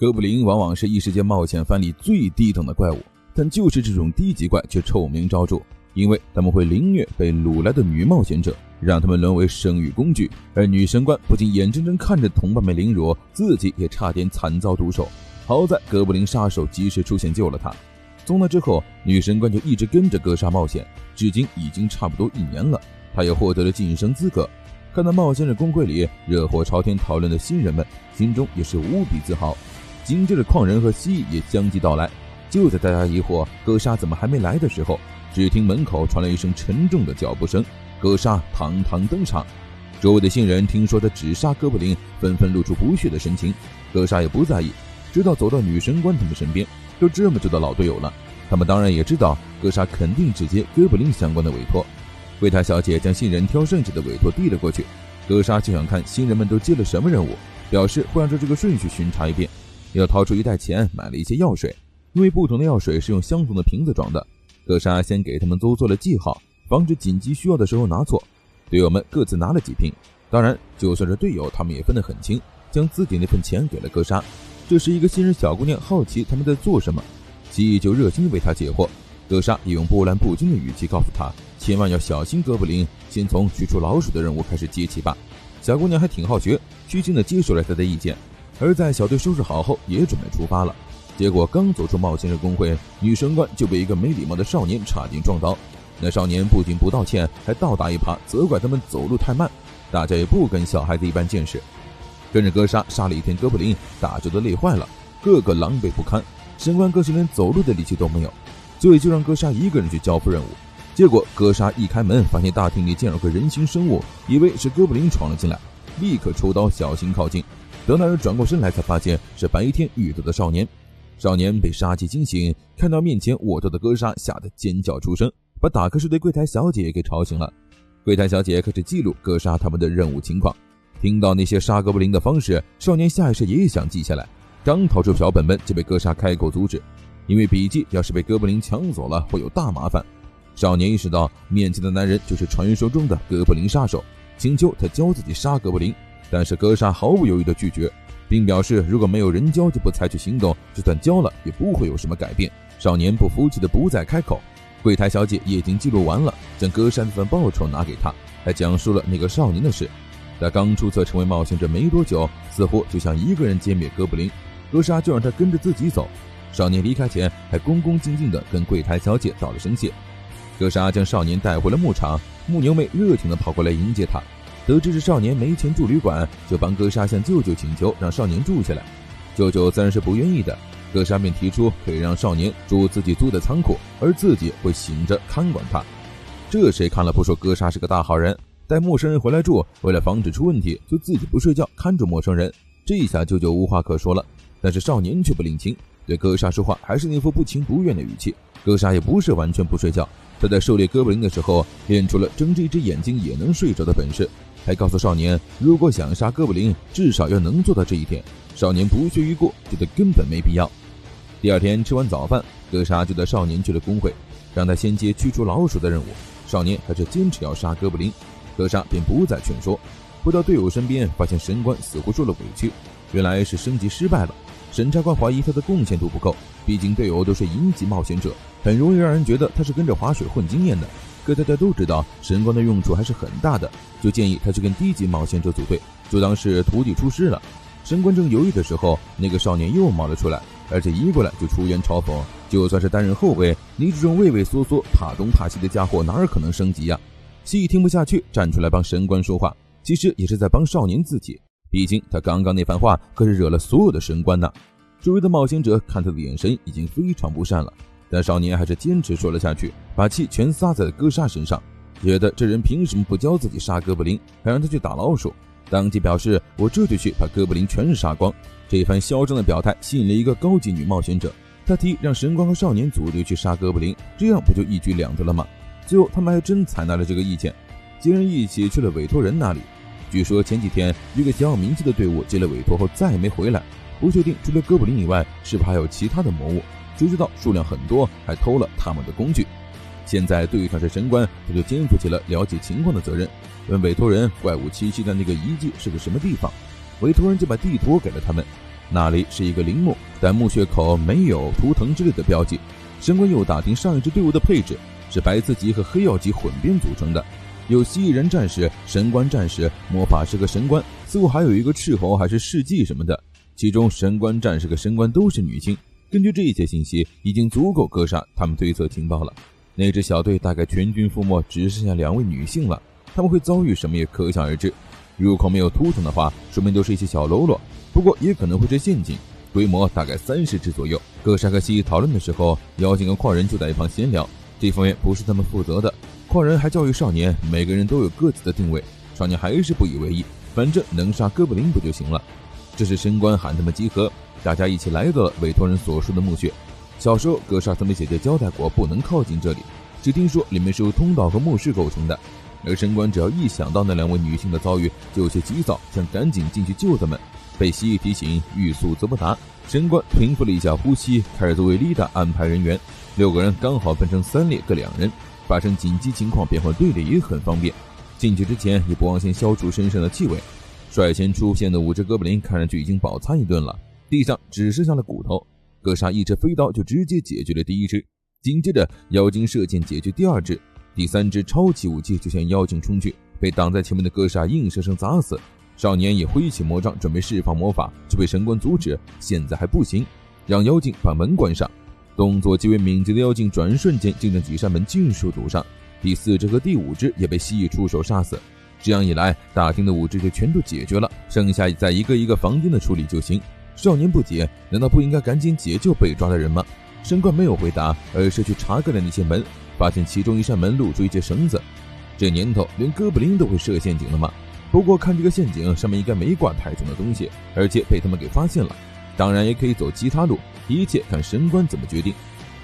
哥布林往往是异世界冒险番里最低等的怪物，但就是这种低级怪却臭名昭著，因为他们会凌虐被掳来的女冒险者，让他们沦为生育工具，而女神官不仅眼睁睁看着同伴们凌辱，自己也差点惨遭毒手。好在哥布林杀手及时出现救了他。从那之后，女神官就一直跟着哥莎冒险，至今已经差不多1年了，她也获得了晋升资格。看到冒险者公会里热火朝天讨论的新人们，心中也是无比自豪。紧接着矿人和蜥蜴也相继到来，就在大家疑惑哥莎怎么还没来的时候，只听门口传来一声沉重的脚步声，哥莎堂堂登场。周围的新人听说他只杀哥布林，纷纷露出不屑的神情。哥莎也不在意，直到走到女神官他们身边，都这么久的老队友了，他们当然也知道哥莎肯定只接哥布林相关的委托。柜台小姐将新人挑剩下的委托递了过去，哥莎就想看新人们都接了什么任务，表示会按照这个顺序巡查一遍。要掏出一袋钱买了一些药水，因为不同的药水是用相同的瓶子装的。哥莎先给他们都做了记号，防止紧急需要的时候拿错。队友们各自拿了几瓶，当然就算是队友他们也分得很清，将自己那份钱给了哥莎。这时一个新人小姑娘好奇他们在做什么，蜥蜴就热心为她解惑。哥莎也用波澜不惊的语气告诉她，千万要小心哥布林，先从驱除老鼠的任务开始接起吧。小姑娘还挺好学，虚心的接受了她的意见。而在小队收拾好后也准备出发了，结果刚走出冒险者公会，女神官就被一个没礼貌的少年差点撞倒。那少年不仅不道歉，还倒打一耙，责怪他们走路太慢。大家也不跟小孩子一般见识，跟着哥莎杀了一天哥布林，大家都累坏了，个个狼狈不堪，神官更是连走路的力气都没有，所以就让哥莎一个人去交付任务。结果哥莎一开门，发现大厅里竟有个人形生物，以为是哥布林闯了进来，立刻抽刀小心靠近。等那人转过身来，才发现是白天遇到的少年。少年被杀气惊醒，看到面前卧倒的哥莎，吓得尖叫出声，把打瞌睡的柜台小姐给吵醒了。柜台小姐开始记录哥莎他们的任务情况，听到那些杀哥布林的方式，少年下意识也想记下来，刚掏出小本本就被哥莎开口阻止，因为笔记要是被哥布林抢走了会有大麻烦。少年意识到面前的男人就是传说中的哥布林杀手，请求他教自己杀哥布林，但是哥莎毫不犹豫地拒绝，并表示如果没有人教就不采取行动，就算教了也不会有什么改变。少年不服气的不再开口。柜台小姐夜景记录完了，将哥莎那份报酬拿给他，还讲述了那个少年的事。他刚注册成为冒险者没多久，似乎就想一个人歼灭哥布林，哥莎就让他跟着自己走。少年离开前还恭恭敬敬地跟柜台小姐道了声谢。哥莎将少年带回了牧场，牧牛妹热情地跑过来迎接他。得知是少年没钱住旅馆，就帮哥莎向舅舅请求让少年住下来。舅舅自然是不愿意的，哥莎便提出可以让少年住自己租的仓库，而自己会醒着看管他。这谁看了不说哥莎是个大好人，带陌生人回来住，为了防止出问题，就自己不睡觉看住陌生人。这一下舅舅无话可说了，但是少年却不领情，对哥莎说话还是那副不情不愿的语气。哥莎也不是完全不睡觉，他在狩猎哥布林的时候练出了睁着一只眼睛也能睡着的本事，还告诉少年如果想杀哥布林至少要能做到这一点。少年不屑一顾，觉得根本没必要。第二天吃完早饭，哥莎就带少年去了工会，让他先接驱除老鼠的任务。少年还是坚持要杀哥布林，哥莎便不再劝说。回到队友身边，发现神官似乎受了委屈，原来是升级失败了。审查官怀疑他的贡献度不够，毕竟队友都是1级冒险者，很容易让人觉得他是跟着划水混经验的。可大家都知道神官的用处还是很大的，就建议他去跟低级冒险者组队，就当是徒弟出师了。神官正犹豫的时候，那个少年又冒了出来，而且一过来就出言嘲讽，就算是担任后卫，你这种畏畏缩缩怕东怕西的家伙哪儿可能升级呀？蜥蜴听不下去，站出来帮神官说话，其实也是在帮少年自己，毕竟他刚刚那番话可是惹了所有的神官呐。周围的冒险者看他的眼神已经非常不善了，但少年还是坚持说了下去，把气全撒在了哥莎身上，觉得这人凭什么不教自己杀哥布林，还让他去打老鼠。当即表示我这就去把哥布林全杀光。这番嚣张的表态吸引了一个高级女冒险者，她提让神官和少年组队去杀哥布林，这样不就一举两得了吗？最后他们还真采纳了这个意见，几人一起去了委托人那里。据说前几天一个小有名气的队伍接了委托后再也没回来，不确定除了哥布林以外是否还有其他的魔物，谁知道数量很多，还偷了他们的工具。现在对上是神官，他就肩负起了了解情况的责任，问委托人怪物栖息的那个遗迹是个什么地方。委托人就把地图给了他们，那里是一个陵墓，但墓穴口没有图腾之类的标记。神官又打听上一支队伍的配置，是白刺级和黑曜级混编组成的，有蜥蜴人战士、神官战士、魔法师和神官，似乎还有一个斥候还是事迹什么的。其中神官战士和神官都是女性。根据这些信息，已经足够格杀他们推测情报了。那支小队大概全军覆没，只剩下2位女性了。他们会遭遇什么也可想而知。入口没有图腾的话，说明都是一些小喽啰，不过也可能会是陷阱，规模大概30只左右。格杀和蜥蜴讨论的时候，妖精和矿人就在一旁闲聊，这方面不是他们负责的。矿人还教育少年，每个人都有各自的定位。少年还是不以为意，反正能杀哥布林不就行了。这是神官喊他们集合，大家一起来到了委托人所说的墓穴。小时候格杀曾被姐姐交代过不能靠近这里，只听说里面是由通道和墓室构成的。而神官只要一想到那2位女性的遭遇，就有些急躁，想赶紧进去救他们。被蜥蜴提醒，欲速则不达，神官平复了一下呼吸，开始作为リーダー安排人员。6个人刚好分成3列各2人，发生紧急情况变换队列也很方便。进去之前也不忘先消除身上的气味。率先出现的5只哥布林看上去已经饱餐一顿了，地上只剩下了骨头。格杀一支飞刀就直接解决了第1只，紧接着妖精射箭解决第2只，第3只超级武器就向妖精冲去，被挡在前面的格杀硬生生砸死。少年也挥起魔杖准备释放魔法，就被神官阻止，现在还不行，让妖精把门关上。动作极为敏捷的妖精转瞬间竟将几扇门尽数堵上，第4只和第5只也被蜥蜴出手杀死。这样一来，大厅的5只就全都解决了，剩下在一个一个房间的处理就行。少年不解，难道不应该赶紧解救被抓的人吗？神官没有回答，而是去查看了那些门，发现其中一扇门露出一截绳子。这年头连哥布林都会设陷阱了吗？不过看这个陷阱上面应该没挂太重的东西，而且被他们给发现了。当然也可以走其他路，一切看神官怎么决定。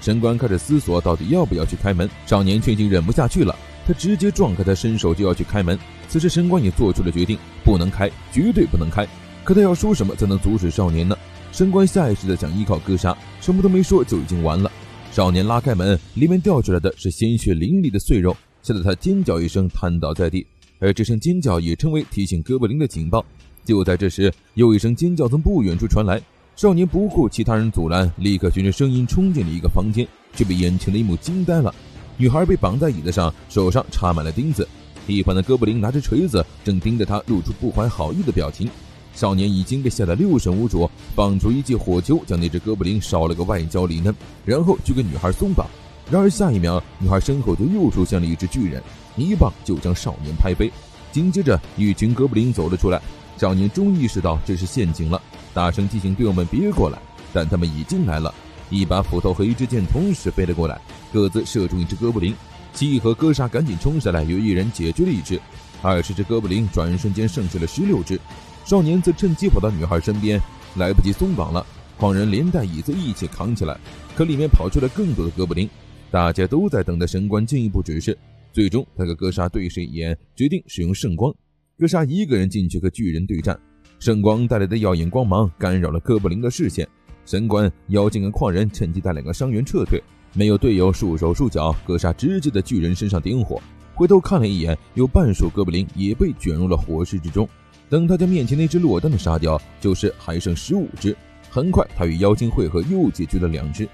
神官开始思索到底要不要去开门，少年却已经忍不下去了，他直接撞开他，伸手就要去开门。此时神官也做出了决定，不能开，绝对不能开。可他要说什么才能阻止少年呢？神官下意识的想依靠格杀，什么都没说就已经完了。少年拉开门，里面掉出来的是鲜血淋漓的碎肉，吓得他尖叫一声瘫倒在地，而这声尖叫也成为提醒哥布林的警报。就在这时，又一声尖叫从不远处传来，少年不顾其他人阻拦，立刻循着声音冲进了一个房间，却被眼前的一幕惊呆了。女孩被绑在椅子上，手上插满了钉子，一旁的哥布林拿着锤子正盯着他，露出不怀好意的表情。少年已经被吓得六神无主，放出一记火球将那只哥布林烧了个外焦里嫩，然后就给女孩松绑。然而下一秒，女孩身后就又出现了一只巨人，一棒就将少年拍飞。紧接着一群哥布林走了出来，少年终于意识到这是陷阱了，大声提醒队友们别过来，但他们已经来了。一把斧头和一支箭同时飞了过来，各自射中一只哥布林。蜥蜴和哥杀赶紧冲下来，有一人解决了一只，20只哥布林转瞬间剩下了16只。少年则趁机跑到女孩身边，来不及松绑了，矿人连带椅子一起扛起来，可里面跑出了更多的哥布林。大家都在等待神官进一步指示，最终他和哥杀对视一眼，决定使用圣光。哥杀一个人进去和巨人对战，圣光带来的耀眼光芒干扰了哥布林的视线，神官、妖精和矿人趁机带2个伤员撤退，没有队友束手束脚，哥杀直接在巨人身上点火，回头看了一眼，有半数哥布林也被卷入了火势之中。等他将面前那只落单的杀掉，就是还剩15只。很快他与妖精会合，又解决了2只，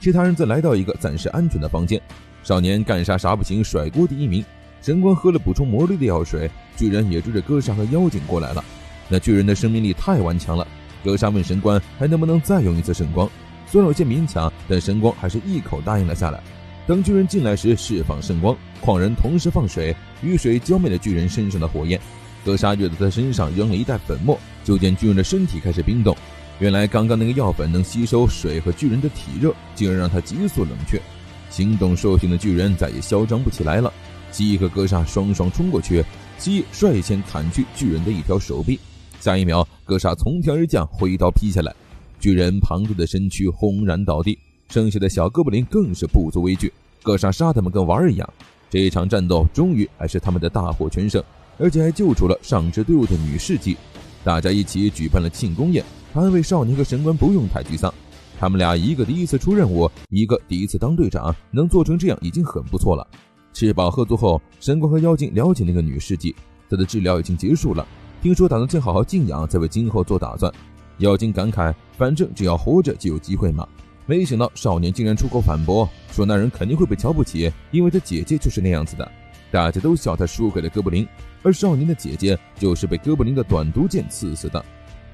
其他人则来到一个暂时安全的房间。少年干啥不行，甩锅第一名。神官喝了补充魔力的药水，巨人也追着哥杀和妖精过来了。那巨人的生命力太顽强了，哥杀问神官还能不能再用一次圣光，虽然有些勉强，但神光还是一口答应了下来。等巨人进来时释放圣光，矿人同时放水，雨水浇灭了巨人身上的火焰。哥杀跃在他身上扔了一袋粉末，就见巨人的身体开始冰冻。原来刚刚那个药粉能吸收水和巨人的体热，进而让他急速冷却。行动受刑的巨人再也嚣张不起来了。蜥蜴和哥杀双双冲过去，蜥蜴率先砍去巨人的一条手臂，下一秒哥杀从天而降，挥刀劈下来，巨人庞大的身躯轰然倒地，剩下的小哥布林更是不足畏惧，哥杀杀他们跟玩儿一样。这一场战斗终于还是他们的大获全胜，而且还救出了上支队伍的女事迹。大家一起举办了庆功宴，安慰少年和神官不用太沮丧。他们俩一个第一次出任务，一个第一次当队长，能做成这样已经很不错了。吃饱喝足后，神官和妖精了解那个女事迹，她的治疗已经结束了，听说打算先好好静养，再为今后做打算。妖精感慨，反正只要活着就有机会嘛。没想到少年竟然出口反驳，说那人肯定会被瞧不起，因为他姐姐就是那样子的。大家都笑他输给了哥布林，而少年的姐姐就是被哥布林的短毒箭刺死的。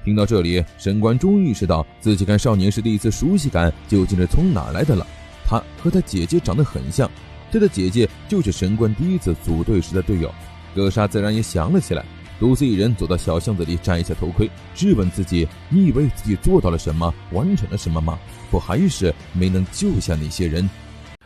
听到这里，神官终于意识到自己看少年时的一丝熟悉感究竟是从哪来的了。他和他姐姐长得很像，他的姐姐就是神官第一次组队时的队友。格莎自然也想了起来，独自一人走到小巷子里，摘下头盔，质问自己：你以为自己做到了什么，完成了什么吗？不还是没能救下那些人？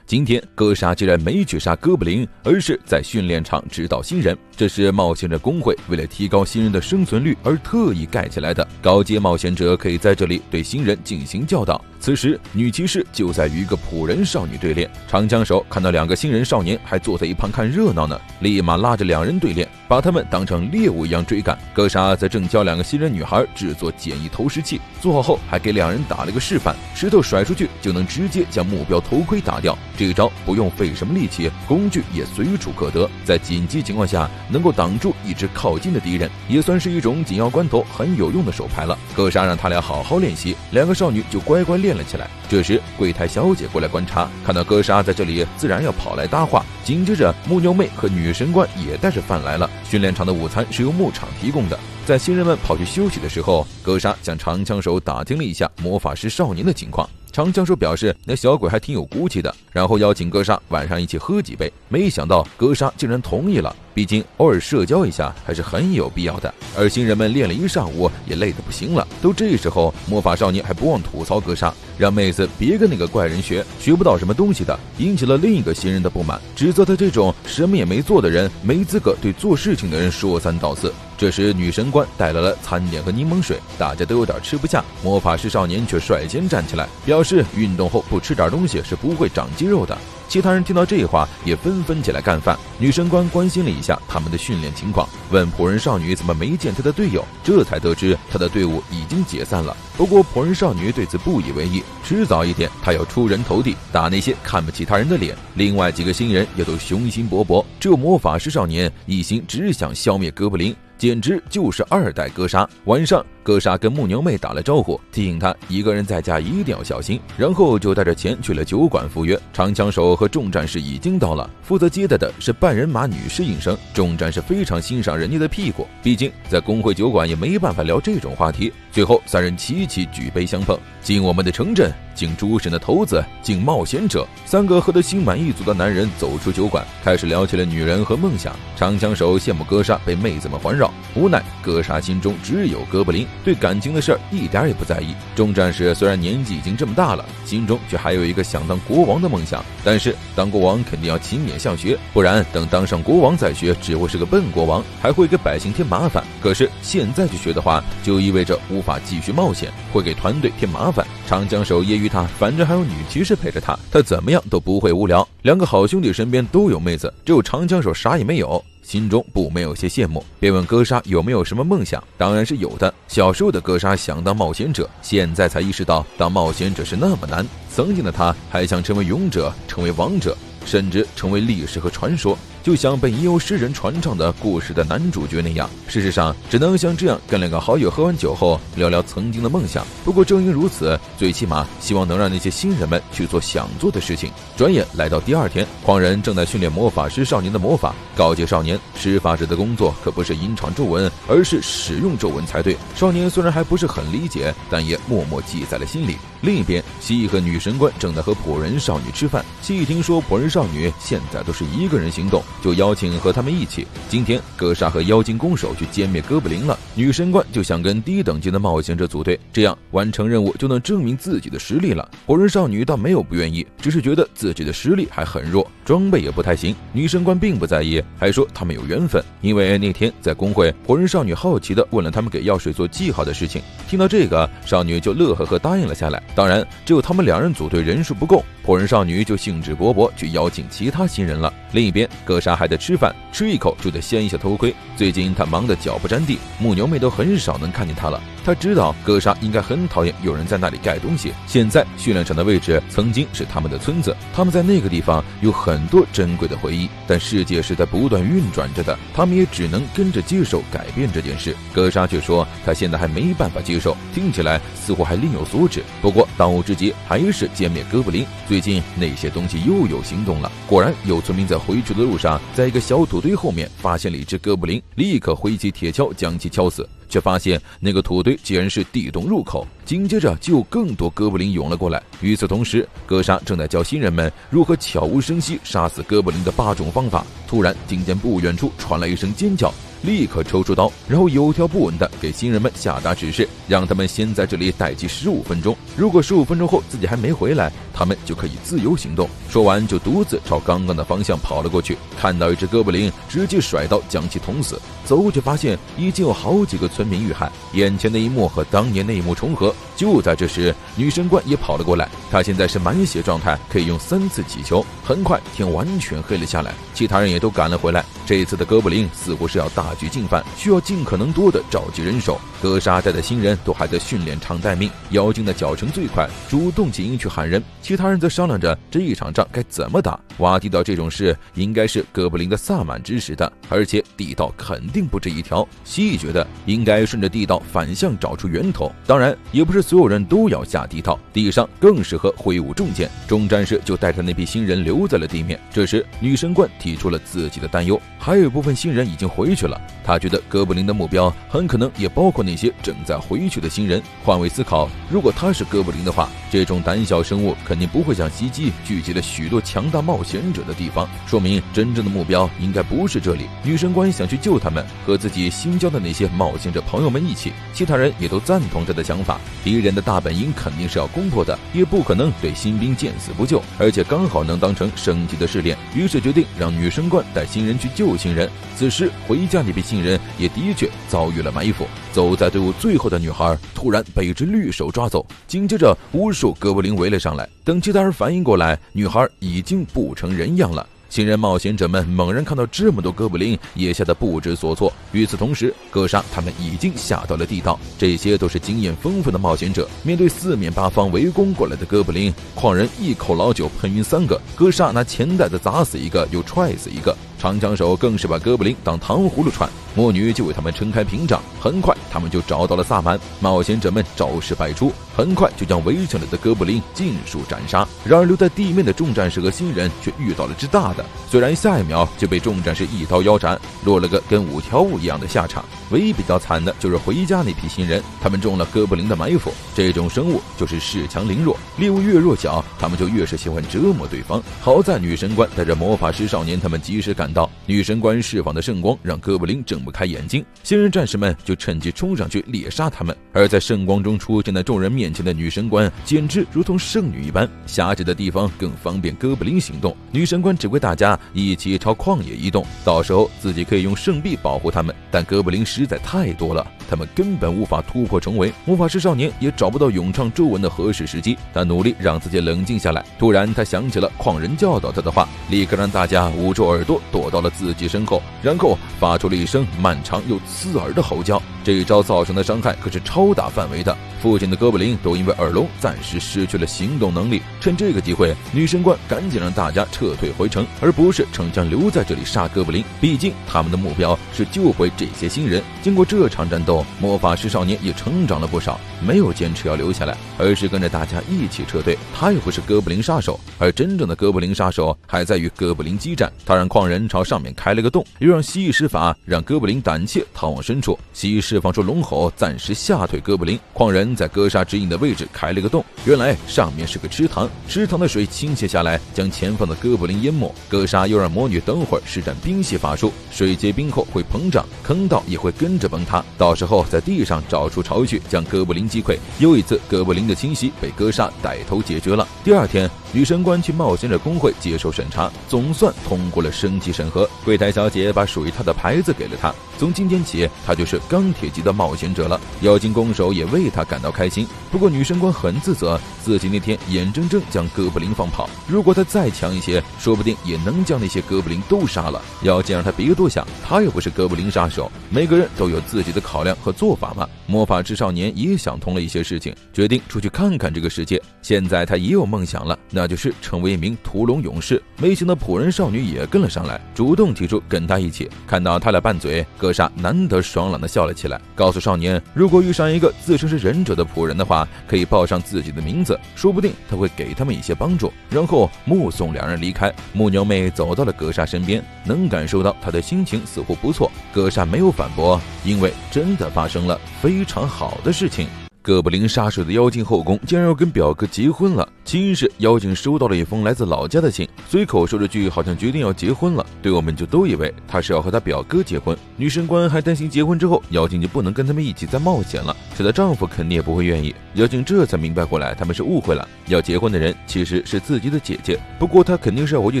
今天格莎竟然没去杀哥布林，而是在训练场指导新人。这是冒险者工会为了提高新人的生存率而特意盖起来的，高阶冒险者可以在这里对新人进行教导。此时女骑士就在与一个仆人少女对练，长枪手看到2个新人少年还坐在一旁看热闹呢，立马拉着2人对练，把他们当成猎物一样追赶。格莎则正教2个新人女孩制作简易投石器，做好后还给2人打了个示范，石头甩出去就能直接将目标头盔打掉。这招不用费什么力气，工具也随处可得，在紧急情况下能够挡住一直靠近的敌人，也算是一种紧要关头很有用的手牌了。格莎让他俩好好练习，2个少女就乖乖练了起来。这时柜台小姐过来观察，看到格莎在这里，自然要跑来搭话。紧接着木牛妹和女神官也带着饭来了。训练场的午餐是由牧场提供的。在新人们跑去休息的时候，格莎向长枪手打听了一下魔法师少年的情况。长枪手表示那小鬼还挺有骨气的，然后邀请格莎晚上一起喝几杯。没想到格莎竟然同意了，毕竟偶尔社交一下还是很有必要的。而新人们练了一上午也累得不行了，都这时候魔法少年还不忘吐槽格莎，让妹子别跟那个怪人学不到什么东西的，引起了另一个新人的不满，指责他这种什么也没做的人没资格对做事情的人说三道四。这时女神官带来了餐点和柠檬水，大家都有点吃不下，魔法师少年却率先站起来，表示运动后不吃点东西是不会长肌肉的。其他人听到这话也纷纷起来干饭。女神官关心了一下他们的训练情况，问仆人少女怎么没见她的队友，这才得知她的队伍已经解散了。不过仆人少女对此不以为意，迟早一天她要出人头地，打那些看不起他人的脸。另外几个新人也都雄心勃勃，只有魔法师少年一心只想消灭哥布林，简直就是2代格莎。晚上格莎跟木牛妹打了招呼，提醒她一个人在家一定要小心，然后就带着钱去了酒馆赴约。长枪手和众战士已经到了，负责接待的是半人马女士应声。众战士非常欣赏人家的屁股，毕竟在工会酒馆也没办法聊这种话题。最后3人齐齐举杯相碰，敬我们的城镇，敬诸神的头子，敬冒险者。3个喝得心满意足的男人走出酒馆，开始聊起了女人和梦想。长枪手羡慕格莎被妹子们环绕，无奈格莎心中只有哥布林，对感情的事儿一点也不在意。众战士虽然年纪已经这么大了，心中却还有一个想当国王的梦想，但是当国王肯定要勤勉向学，不然等当上国王再学，只会是个笨国王，还会给百姓添麻烦。可是现在去学的话，就意味着无法继续冒险，会给团队添麻烦。长枪手揶揄他，反正还有女骑士陪着他，他怎么样都不会无聊。2个好兄弟身边都有妹子，只有长枪手啥也没有，心中不免有些羡慕，便问格莎有没有什么梦想。当然是有的，小时候的格莎想当冒险者，现在才意识到当冒险者是那么难。曾经的他还想成为勇者，成为王者，甚至成为历史和传说，就像被已有诗人传唱的故事的男主角那样。事实上只能像这样跟2个好友喝完酒后聊聊曾经的梦想。不过正因如此，最起码希望能让那些新人们去做想做的事情。转眼来到第2天，狂人正在训练魔法师少年的魔法。告诫少年，施法者的工作可不是吟唱咒文，而是使用咒文才对。少年虽然还不是很理解，但也默默记在了心里。另一边，蜥蜴和女神官正在和仆人少女吃饭。蜥蜴听说仆人少女现在都是一个人行动，就邀请和他们一起。今天格莎和妖精弓手去歼灭哥布林了，女神官就想跟低等级的冒险者组队，这样完成任务就能证明自己的实力了。仆人少女倒没有不愿意，只是觉得自己的实力还很弱，装备也不太行。女神官并不在意，还说他们有缘分，因为那天在工会，仆人少女好奇地问了他们给药水做记号的事情。听到这个，少女就乐呵呵答应了下来。当然只有他们2人组队人数不够，破人少女就兴致勃勃去邀请其他新人了。另一边，格莎还在吃饭，吃一口就得掀一下头盔。最近她忙得脚不沾地，母牛们都很少能看见她了。她知道格莎应该很讨厌有人在那里盖东西。现在训练场的位置曾经是他们的村子，他们在那个地方有很多珍贵的回忆，但世界是在不断运转着的，他们也只能跟着接受改变这件事。格莎却说她现在还没办法接受，听起来似乎还另有所指。不过当务之急还是歼灭哥布林，最近那些东西又有行动了。果然有村民在回去的路上，在一个小土堆后面发现了一只哥布林，立刻挥起铁锹将其敲死，却发现那个土堆竟然是地洞入口。紧接着就有更多哥布林涌了过来。与此同时，格莎正在教新人们如何悄无声息杀死哥布林的8种方法。突然听见不远处传来一声尖叫，立刻抽出刀，然后有条不紊地给新人们下达指示，让他们先在这里待机15分钟，如果15分钟后自己还没回来，他们就可以自由行动。说完就独自朝刚刚的方向跑了过去，看到一只哥布林，直接甩刀将其捅死。走过去发现已经有好几个村民遇害，眼前的一幕和当年那一幕重合。就在这时，女神官也跑了过来，她现在是满血状态，可以用3次祈求。很快天完全黑了下来，其他人也都赶了回来。这一次的哥布林似乎是要大举进犯，需要尽可能多的召集人手。格莎带的新人都还在训练场待命，妖精的脚程最快，主动起因去喊人，其他人则商量着这一场仗该怎么打。挖地道这种事应该是哥布林的萨满指使的，而且地道肯定不止一条。蜥蜴觉得应该顺着地道反向找出源头，当然也不是所有人都要下地道，地上更适合挥舞重剑。众战士就带着那批新人留在了地面。这时女神官提出了自己的担忧，还有一部分新人已经回去了，她觉得哥布林的目标很可能也包括那些正在回去的新人。换位思考，如果他是哥布林的话，这种胆小生物肯定不会像袭击聚集了许多强大冒险者的地方，说明真正的目标应该不是这里。女神官想去救他们，和自己新交的那些冒险者朋友们一起，其他人也都赞同他的想法。敌人的大本营肯定是要攻破的，也不可能对新兵见死不救，而且刚好能当成升级的试炼。于是决定让女神官带新人去救新人。此时回家那批新人也的确遭遇了埋伏，走在队伍最后的女孩突然被一只绿手抓走，紧接着无数哥布林围了上来。等其他人反应过来，女孩已经不成人样了。新人冒险者们猛然看到这么多哥布林，也吓得不知所措。与此同时，格莎他们已经下到了地道，这些都是经验丰富的冒险者。面对4面8方围攻过来的哥布林，矿人一口老酒喷晕3个，格莎拿钱袋子砸死一个又踹死一个，长枪手更是把哥布林当糖葫芦串。魔女就为他们撑开屏障，很快他们就找到了萨满。冒险者们招式百出，很快就将围上来的哥布林尽数斩杀。然而留在地面的众战士和新人却遇到了只大的，虽然下一秒就被众战士一刀腰斩，落了个跟5条悟一样的下场。唯一比较惨的就是回家那批新人，他们中了哥布林的埋伏。这种生物就是恃强凌弱，猎物越弱小，他们就越是喜欢折磨对方。好在女神官带着魔法师少年他们及时赶到，女神官释放的圣光让哥布林睁不开眼睛，新人战士们就趁机冲上去猎杀他们。而在圣光中出现在众人面前的女神官简直如同圣女一般，狭窄的地方更方便哥布林行动。女神官指挥大家一起朝旷野移动，到时候自己可以用圣臂保护他们，但哥布林实在太多了，他们根本无法突破重围。魔法师少年也找不到咏唱咒文的合适时机，他努力让自己冷静下来。突然他想起了矿人教导他的话，立刻让大家捂住耳朵躲到了自己身后，然后发出了一声漫长又刺耳的吼叫。这一招造成的伤害可是超大范围的，附近的哥布林都因为耳聋暂时失去了行动能力。趁这个机会，女神官赶紧让大家撤退回城，而不是逞强留在这里杀哥布林，毕竟他们的目标是救回这些新人。经过这场战斗，魔法师少年也成长了不少，没有坚持要留下来，而是跟着大家一起撤退。他又不是哥布林杀手，而真正的哥布林杀手还在与哥布林激战。他让矿人朝上面开了个洞，又让蜥蜴施法让哥布林胆怯逃往深处。蜥蜴释放出龙吼，暂时吓退哥布林。矿人在格莎指引的位置开了个洞，原来上面是个池塘，池塘的水倾泻下来，将前方的哥布林淹没。格莎又让魔女等会儿施展冰系法术，水结冰后会膨胀，坑道也会跟着崩塌，到时候在地上找出巢穴，将哥布林击溃。又一次哥布林的侵袭被格莎带头解决了。第二天，女神官去冒险者工会接受审查，总算通过了升级审核。柜台小姐把属于她的牌子给了她，从今天起，她就是钢铁水级的冒险者了。妖精弓手也为他感到开心，不过女神官很自责，自己那天眼睁睁将哥布林放跑，如果他再强一些，说不定也能将那些哥布林都杀了。妖精让他别多想，他又不是哥布林杀手，每个人都有自己的考量和做法嘛。魔法师少年也想通了一些事情，决定出去看看这个世界。现在他也有梦想了，那就是成为一名屠龙勇士。没想到仆人少女也跟了上来，主动提出跟他一起。看到他俩拌嘴，格莎难得爽朗地笑了起来，告诉少年，如果遇上一个自称是忍者的仆人的话，可以报上自己的名字，说不定他会给他们一些帮助。然后目送两人离开。木牛妹走到了格莎身边，能感受到他的心情似乎不错。格莎没有反驳，因为真的发生了非常好的事情。哥布林杀手的妖精后宫竟然要跟表哥结婚了。起因是妖精收到了一封来自老家的信，随口说了句好像决定要结婚了，队友们就都以为他是要和他表哥结婚。女神官还担心结婚之后妖精就不能跟他们一起再冒险了，是她丈夫肯定也不会愿意。妖精这才明白过来他们是误会了，要结婚的人其实是自己的姐姐，不过她肯定是要回去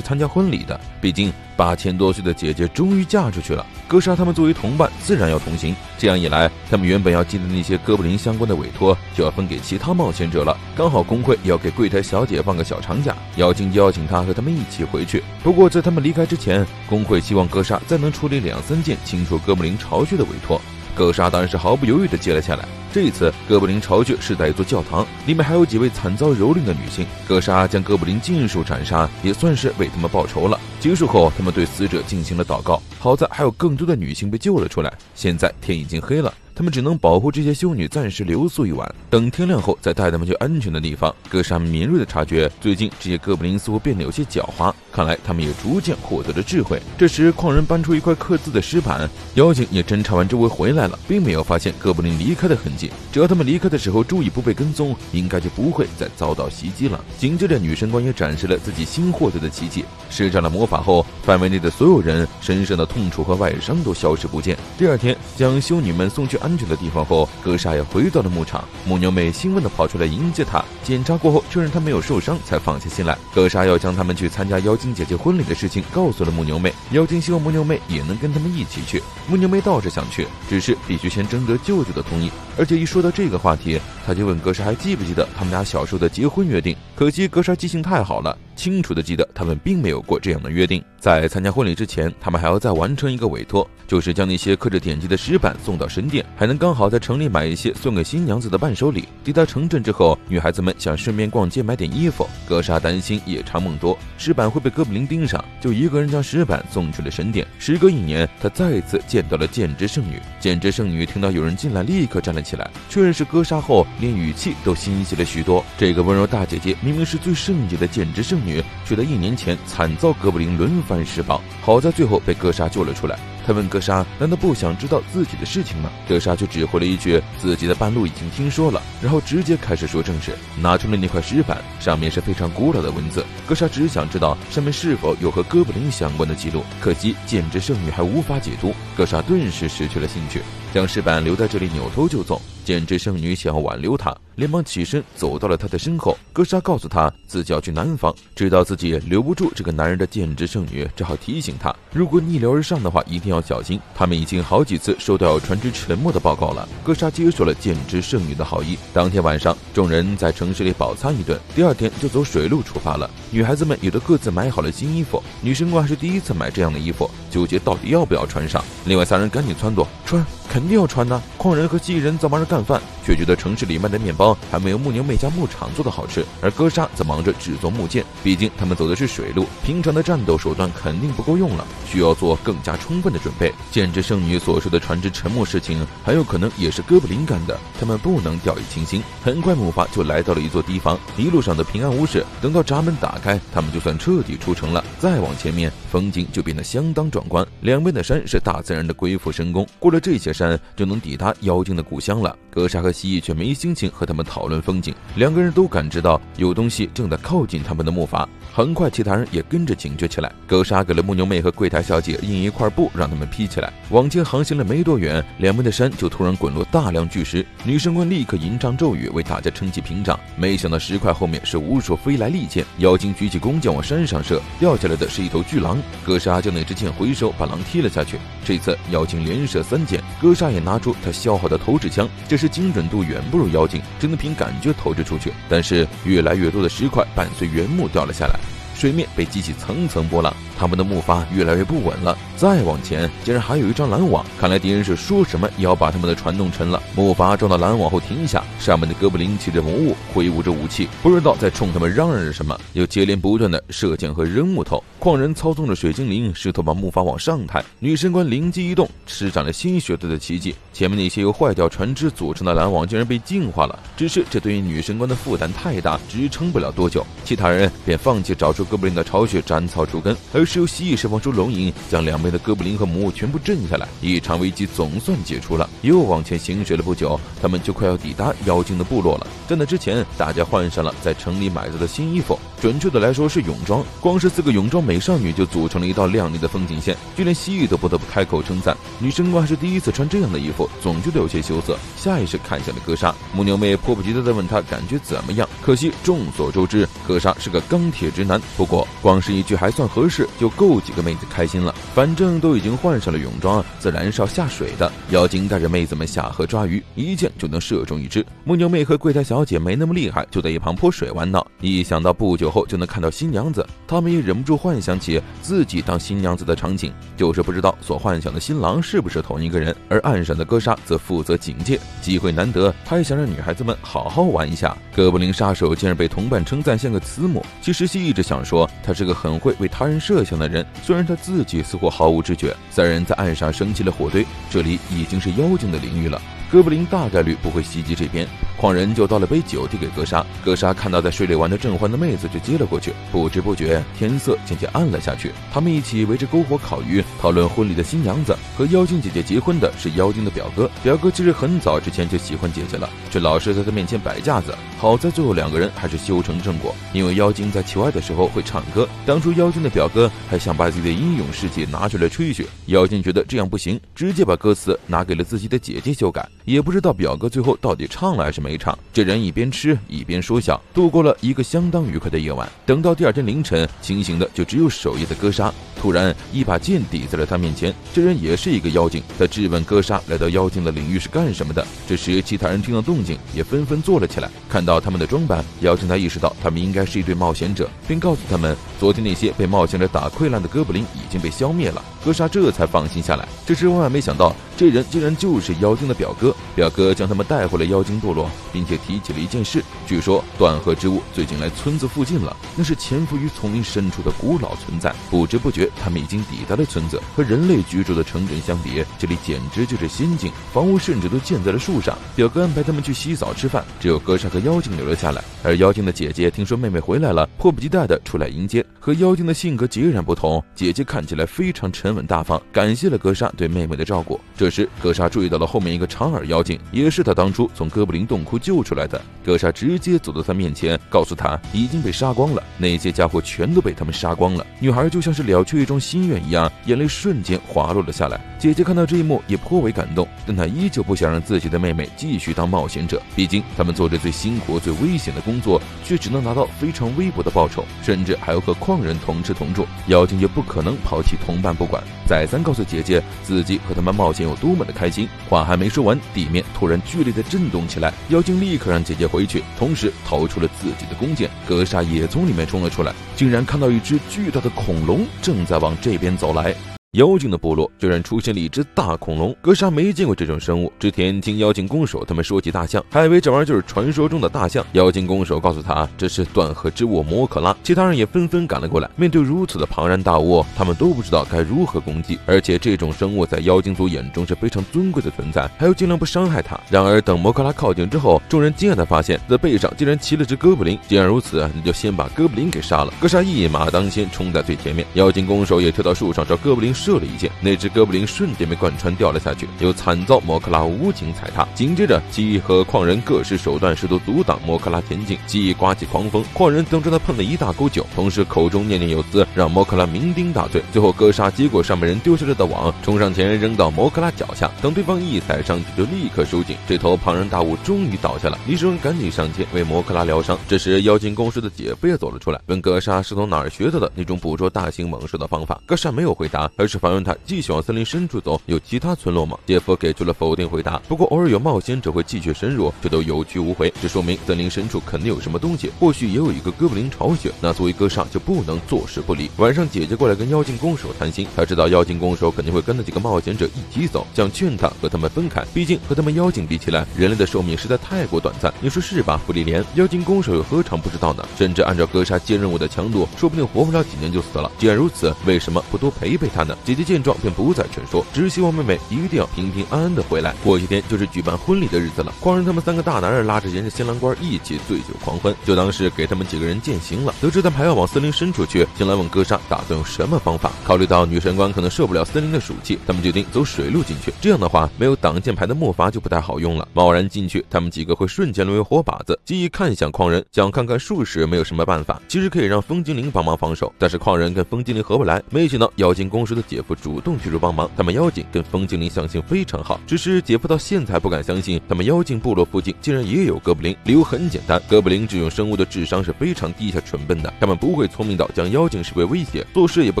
参加婚礼的，毕竟8000多岁的姐姐终于嫁出去了。格莎他们作为同伴自然要同行，这样一来他们原本要记的那些哥布林相关的委托就要分给其他冒险者了。刚好工会也要给柜台小姐放个小长假，妖精邀请她和他们一起回去。不过在他们离开之前，工会希望格莎再能处理2-3件清除哥布林巢穴的委托。格莎当然是毫不犹豫地接了下来。这一次哥布林巢穴是在一座教堂，里面还有几位惨遭蹂躏的女性。格莎将哥布林尽数斩杀，也算是为他们报仇了。结束后他们对死者进行了祷告，好在还有更多的女性被救了出来。现在天已经黑了，他们只能保护这些修女暂时留宿一晚，等天亮后再带他们去安全的地方。格莎敏锐地察觉最近这些哥布林似乎变得有些狡猾，看来他们也逐渐获得了智慧。这时矿人搬出一块刻字的石板，妖精也侦查完周围回来了，并没有发现哥布林离开的痕迹。只要他们离开的时候注意不被跟踪，应该就不会再遭到袭击了。紧接着女神官也展示了自己新获得的奇迹，施展了魔法后，范围内的所有人身上的痛楚和外伤都消失不见。第二天将修女们送去安全的地方后，格莎也回到了牧场。母牛妹兴奋地跑出来迎接她，检查过后确认她没有受伤，才放下心来。格莎要将他们去参加妖精姐姐婚礼的事情告诉了母牛妹，妖精希望母牛妹也能跟他们一起去。母牛妹倒是想去，只是必须先征得舅舅的同意。而且一说到这个话题，他就问格莎还记不记得他们俩小时候的结婚约定。可惜格莎记性太好了，清楚地记得他们并没有过这样的约定。在参加婚礼之前，他们还要再完成一个委托，就是将那些刻着典籍的石板送到神殿，还能刚好在城里买一些送给新娘子的伴手礼。抵达城镇之后，女孩子们想顺便逛街买点衣服，格莎担心夜长梦多，石板会被哥布林盯上，就一个人将石板送去了神殿。时隔1年，她再一次见到了剑之圣女。剑之圣女听到有人进来，立刻站了起来，确认是格莎后，连语气都欣喜了许多。这个温柔大姐姐明明是最圣洁的剑之圣女，却在1年前惨遭哥布林轮番施暴，好在最后被格莎救了出来。他问格莎难道不想知道自己的事情吗？格莎却只回了一句自己的半路已经听说了，然后直接开始说正事，拿出了那块石板，上面是非常古老的文字。格莎只想知道上面是否有和哥布林相关的记录，可惜剑之圣女还无法解读。格莎顿时失去了兴趣，将石板留在这里扭头就走。剑之圣女想要挽留他，连忙起身走到了他的身后。格莎告诉他自己要去南方，知道自己留不住这个男人的剑之圣女只好提醒他，如果逆流而上的话一定要小心。他们已经好几次收到船只沉没的报告了。格莎接受了剑之圣女的好意。当天晚上众人在城市里饱餐一顿，第二天就走水路出发了。女孩子们也都各自买好了新衣服，女神官还是第一次买这样的衣服，纠结到底要不要穿上。另外3人赶紧撺掇，穿，肯定要穿呢。矿人和蜥蜴人在忙着干饭，却觉得城市里卖的面包还没有木牛妹家牧场做的好吃，而格莎则忙着制作木剑。毕竟他们走的是水路，平常的战斗手段肯定不够用了，需要做更加充分的准备。剑之圣女所说的船只沉没事情很有可能也是哥布林干的，他们不能掉以轻心。很快木筏就来到了一座堤防，一路上的平安无事。等到闸门打开，他们就算彻底出城了。再往前面，风景就变得相当壮观，两边的山是大自然的鬼斧神工，过了这些山就能抵达妖精的故乡了。格莎和蜥蜴却没心情和他们讨论风景，两个人都感知到有东西正在靠近他们的木筏。很快其他人也跟着警觉起来，格莎给了木牛妹和柜台小姐印一块布，让他们披起来。往前航行了没多远，两边的山就突然滚落大量巨石，女神官立刻吟唱咒语为大家撑起屏障。没想到石块后面是无数飞来利剑，妖精举起弓箭往山上射，掉下来的是一头巨狼。格莎将那支箭回收，把狼踢了下去。这次妖精连射3箭，格莎也拿出他削好的投掷枪，这时精准度远不如妖精，只能凭感觉投掷出去。但是越来越多的石块伴随原木掉了下来，水面被激起层层波浪，他们的木筏越来越不稳了。再往前竟然还有一张拦网，看来敌人是说什么也要把他们的船弄沉了。木筏撞到拦网后停下，上面的哥布林骑着魔物挥舞着武器，不知道在冲他们嚷嚷着什么，又接连不断的射箭和扔木头。矿人操纵着水精灵试图把木筏往上抬，女神官灵机一动，施展了新学队的奇迹，前面那些由坏掉船只组成的拦网竟然被净化了。只是这对于女神官的负担太大，支撑不了多久，其他人便放弃找出哥布林的巢穴斩草除根，而是由蜥蜴释放出龙影，将两边的哥布林和魔物全部震下来。一场危机总算解除了。又往前行驶了不久，他们就快要抵达妖精的部落了。在那之前，大家换上了在城里买到的新衣服，准确的来说是泳装。光是4个泳装美少女就组成了一道亮丽的风景线，就连蜥蜴都不得不开口称赞。女神官还是第一次穿这样的衣服，总觉得有些羞涩，下意识看向了哥莎。母牛妹迫不及待地问她感觉怎么样。可惜众所周知，哥莎是个钢铁直男，不过光是一句还算合适，就够几个妹子开心了。反正都已经换上了泳装，自然是要下水的。妖精带着妹子们下河抓鱼，一箭就能射中一只。母牛妹和柜台小姐没那么厉害，就在一旁泼水玩闹。一想到不久后就能看到新娘子，他们也忍不住幻想起自己当新娘子的场景，就是不知道所幻想的新郎是不是同一个人。而岸上的哥莎则负责警戒，机会难得，他也想让女孩子们好好玩一下。哥布林杀手竟然被同伴称赞像个慈母，其实西一直想说他是个很会为他人设想的人，虽然他自己似乎毫无知觉。三人在岸上升起了火堆，这里已经是妖精的领域了，哥布林大概率不会袭击这边。矿人就倒了杯酒递给哥莎，哥莎看到在水里玩的正欢的妹子就接了过去。不知不觉天色渐渐暗了下去，他们一起围着篝火烤鱼，讨论婚礼的新娘子。和妖精姐姐结婚的是妖精的表哥，表哥其实很早之前就喜欢姐姐了，却老是在她面前摆架子。好在最后2个人还是修成正果，因为妖精在求爱的时候会唱歌，当初妖精的表哥还想把自己的英勇事迹拿出来吹嘘，妖精觉得这样不行，直接把歌词拿给了自己的姐姐修改。也不知道表哥最后到底唱了还是没唱。这人一边吃一边说笑，度过了一个相当愉快的夜晚。等到第2天凌晨，清醒的就只有守夜的哥莎。突然一把剑抵在了他面前，这人也是一个妖精，他质问哥莎来到妖精的领域是干什么的。这时其他人听到动静也纷纷坐了起来，看到他们的装扮，妖精才意识到他们应该是一对冒险者，并告诉他们昨天那些被冒险者打溃烂的哥布林已经被消灭了。哥莎这才放心下来，只是万万没想到这人竟然就是妖精的表哥。表哥将他们带回了妖精部落，并且提起了一件事，据说断河之物最近来村子附近了，那是潜伏于丛林深处的古老存在。不知不觉他们已经抵达了村子，和人类居住的城镇相比，这里简直就是仙境，房屋甚至都建在了树上。表哥安排他们去洗澡吃饭，只有哥莎和妖精留了下来。而妖精的姐姐听说妹妹回来了，迫不及待地出来迎接。和妖精的性格截然不同，姐姐看起来非常沉稳大方，感谢了哥莎对妹妹的照顾。这时哥莎注意到了后面一个长耳妖精，也是他当初从哥布林洞窟救出来的。哥莎直接走到他面前，告诉他已经被杀光了，那些家伙全都被他们杀光了。女孩就像是了却一桩心愿一样，眼泪瞬间滑落了下来。姐姐看到这一幕也颇为感动，但她依旧不想让自己的妹妹继续当冒险者，毕竟他们做着最辛苦最危险的工作，却只能拿到非常微薄的报酬，甚至还要和矿人同吃同住。妖精也不可能抛弃同伴不管，再三告诉姐姐自己和他们冒险有多么的开心。话还没说完，地面突然剧烈的震动起来，妖精立刻让姐姐回去，同时掏出了自己的弓箭。哥莎也从里面冲了出来，竟然看到一只巨大的恐龙正在往这边走来。妖精的部落居然出现了一只大恐龙，哥莎没见过这种生物。之前听妖精弓手他们说起大象，还以为这玩意儿就是传说中的大象。妖精弓手告诉他这是断河之物摩可拉，其他人也纷纷赶了过来。面对如此的庞然大物，他们都不知道该如何攻击，而且这种生物在妖精族眼中是非常尊贵的存在，还要尽量不伤害它。然而等摩可拉靠近之后，众人惊讶地发现在背上竟然骑了只哥布林。既然如此，那就先把哥布林给杀了。哥莎一马当先冲在最前面，妖精弓手也跳到树上找哥布林射了一箭，那只哥布林瞬间被贯穿掉了下去，又惨遭摩克拉无情踩踏。紧接着蜥蜴和矿人各施手段试图阻挡摩克拉前进，蜥蜴刮起狂风，矿人等着他喷了一大口酒，同时口中念念有词，让摩克拉酩酊大醉。最后哥莎接过上面人丢下来的网，冲上前扔到摩克拉脚下，等对方一踩上去就立刻收紧。这头庞然大物终于倒下了，李世文赶紧上前为摩克拉疗伤。这时妖精公司的姐夫也走了出来，问哥莎是从哪儿学到的那种捕捉大型猛兽的方法。哥莎没有回答，而而是反问他继续往森林深处走，有其他村落吗？杰夫给出了否定回答。不过偶尔有冒险者会继续深入，这都有去无回，这说明森林深处肯定有什么东西，或许也有一个哥布林巢穴。那作为哥莎就不能坐视不理。晚上姐姐过来跟妖精弓手谈心，他知道妖精弓手肯定会跟那几个冒险者一起走，想劝他和他们分开，毕竟和他们妖精比起来，人类的寿命实在太过短暂。你说是吧，芙莉莲？妖精弓手又何尝不知道呢？甚至按照哥莎接任务的强度，说不定活不了几年就死了。既然如此，为什么不多陪陪他呢？姐姐见状便不再劝说，只希望妹妹一定要平平安安的回来。过几天就是举办婚礼的日子了，狂人他们3个大男人拉着沿着新郎官一起醉酒狂欢，就当是给他们几个人践行了。得知他们还要往森林深处去，新郎问哥莎打算用什么方法。考虑到女神官可能受不了森林的暑气，他们决定走水路进去。这样的话，没有挡箭牌的木筏就不太好用了。贸然进去，他们几个会瞬间沦为活靶子。记忆看向狂人，想看看术士没有什么办法，其实可以让风精灵帮忙防守，但是狂人跟风精灵合不来。没想到妖精公主的姐夫主动去入帮忙，他们妖精跟风精灵相性非常好，只是姐夫到现在不敢相信他们妖精部落附近竟然也有哥布林。理由很简单，哥布林这种生物的智商是非常低下蠢笨的，他们不会聪明到将妖精视为威胁，做事也不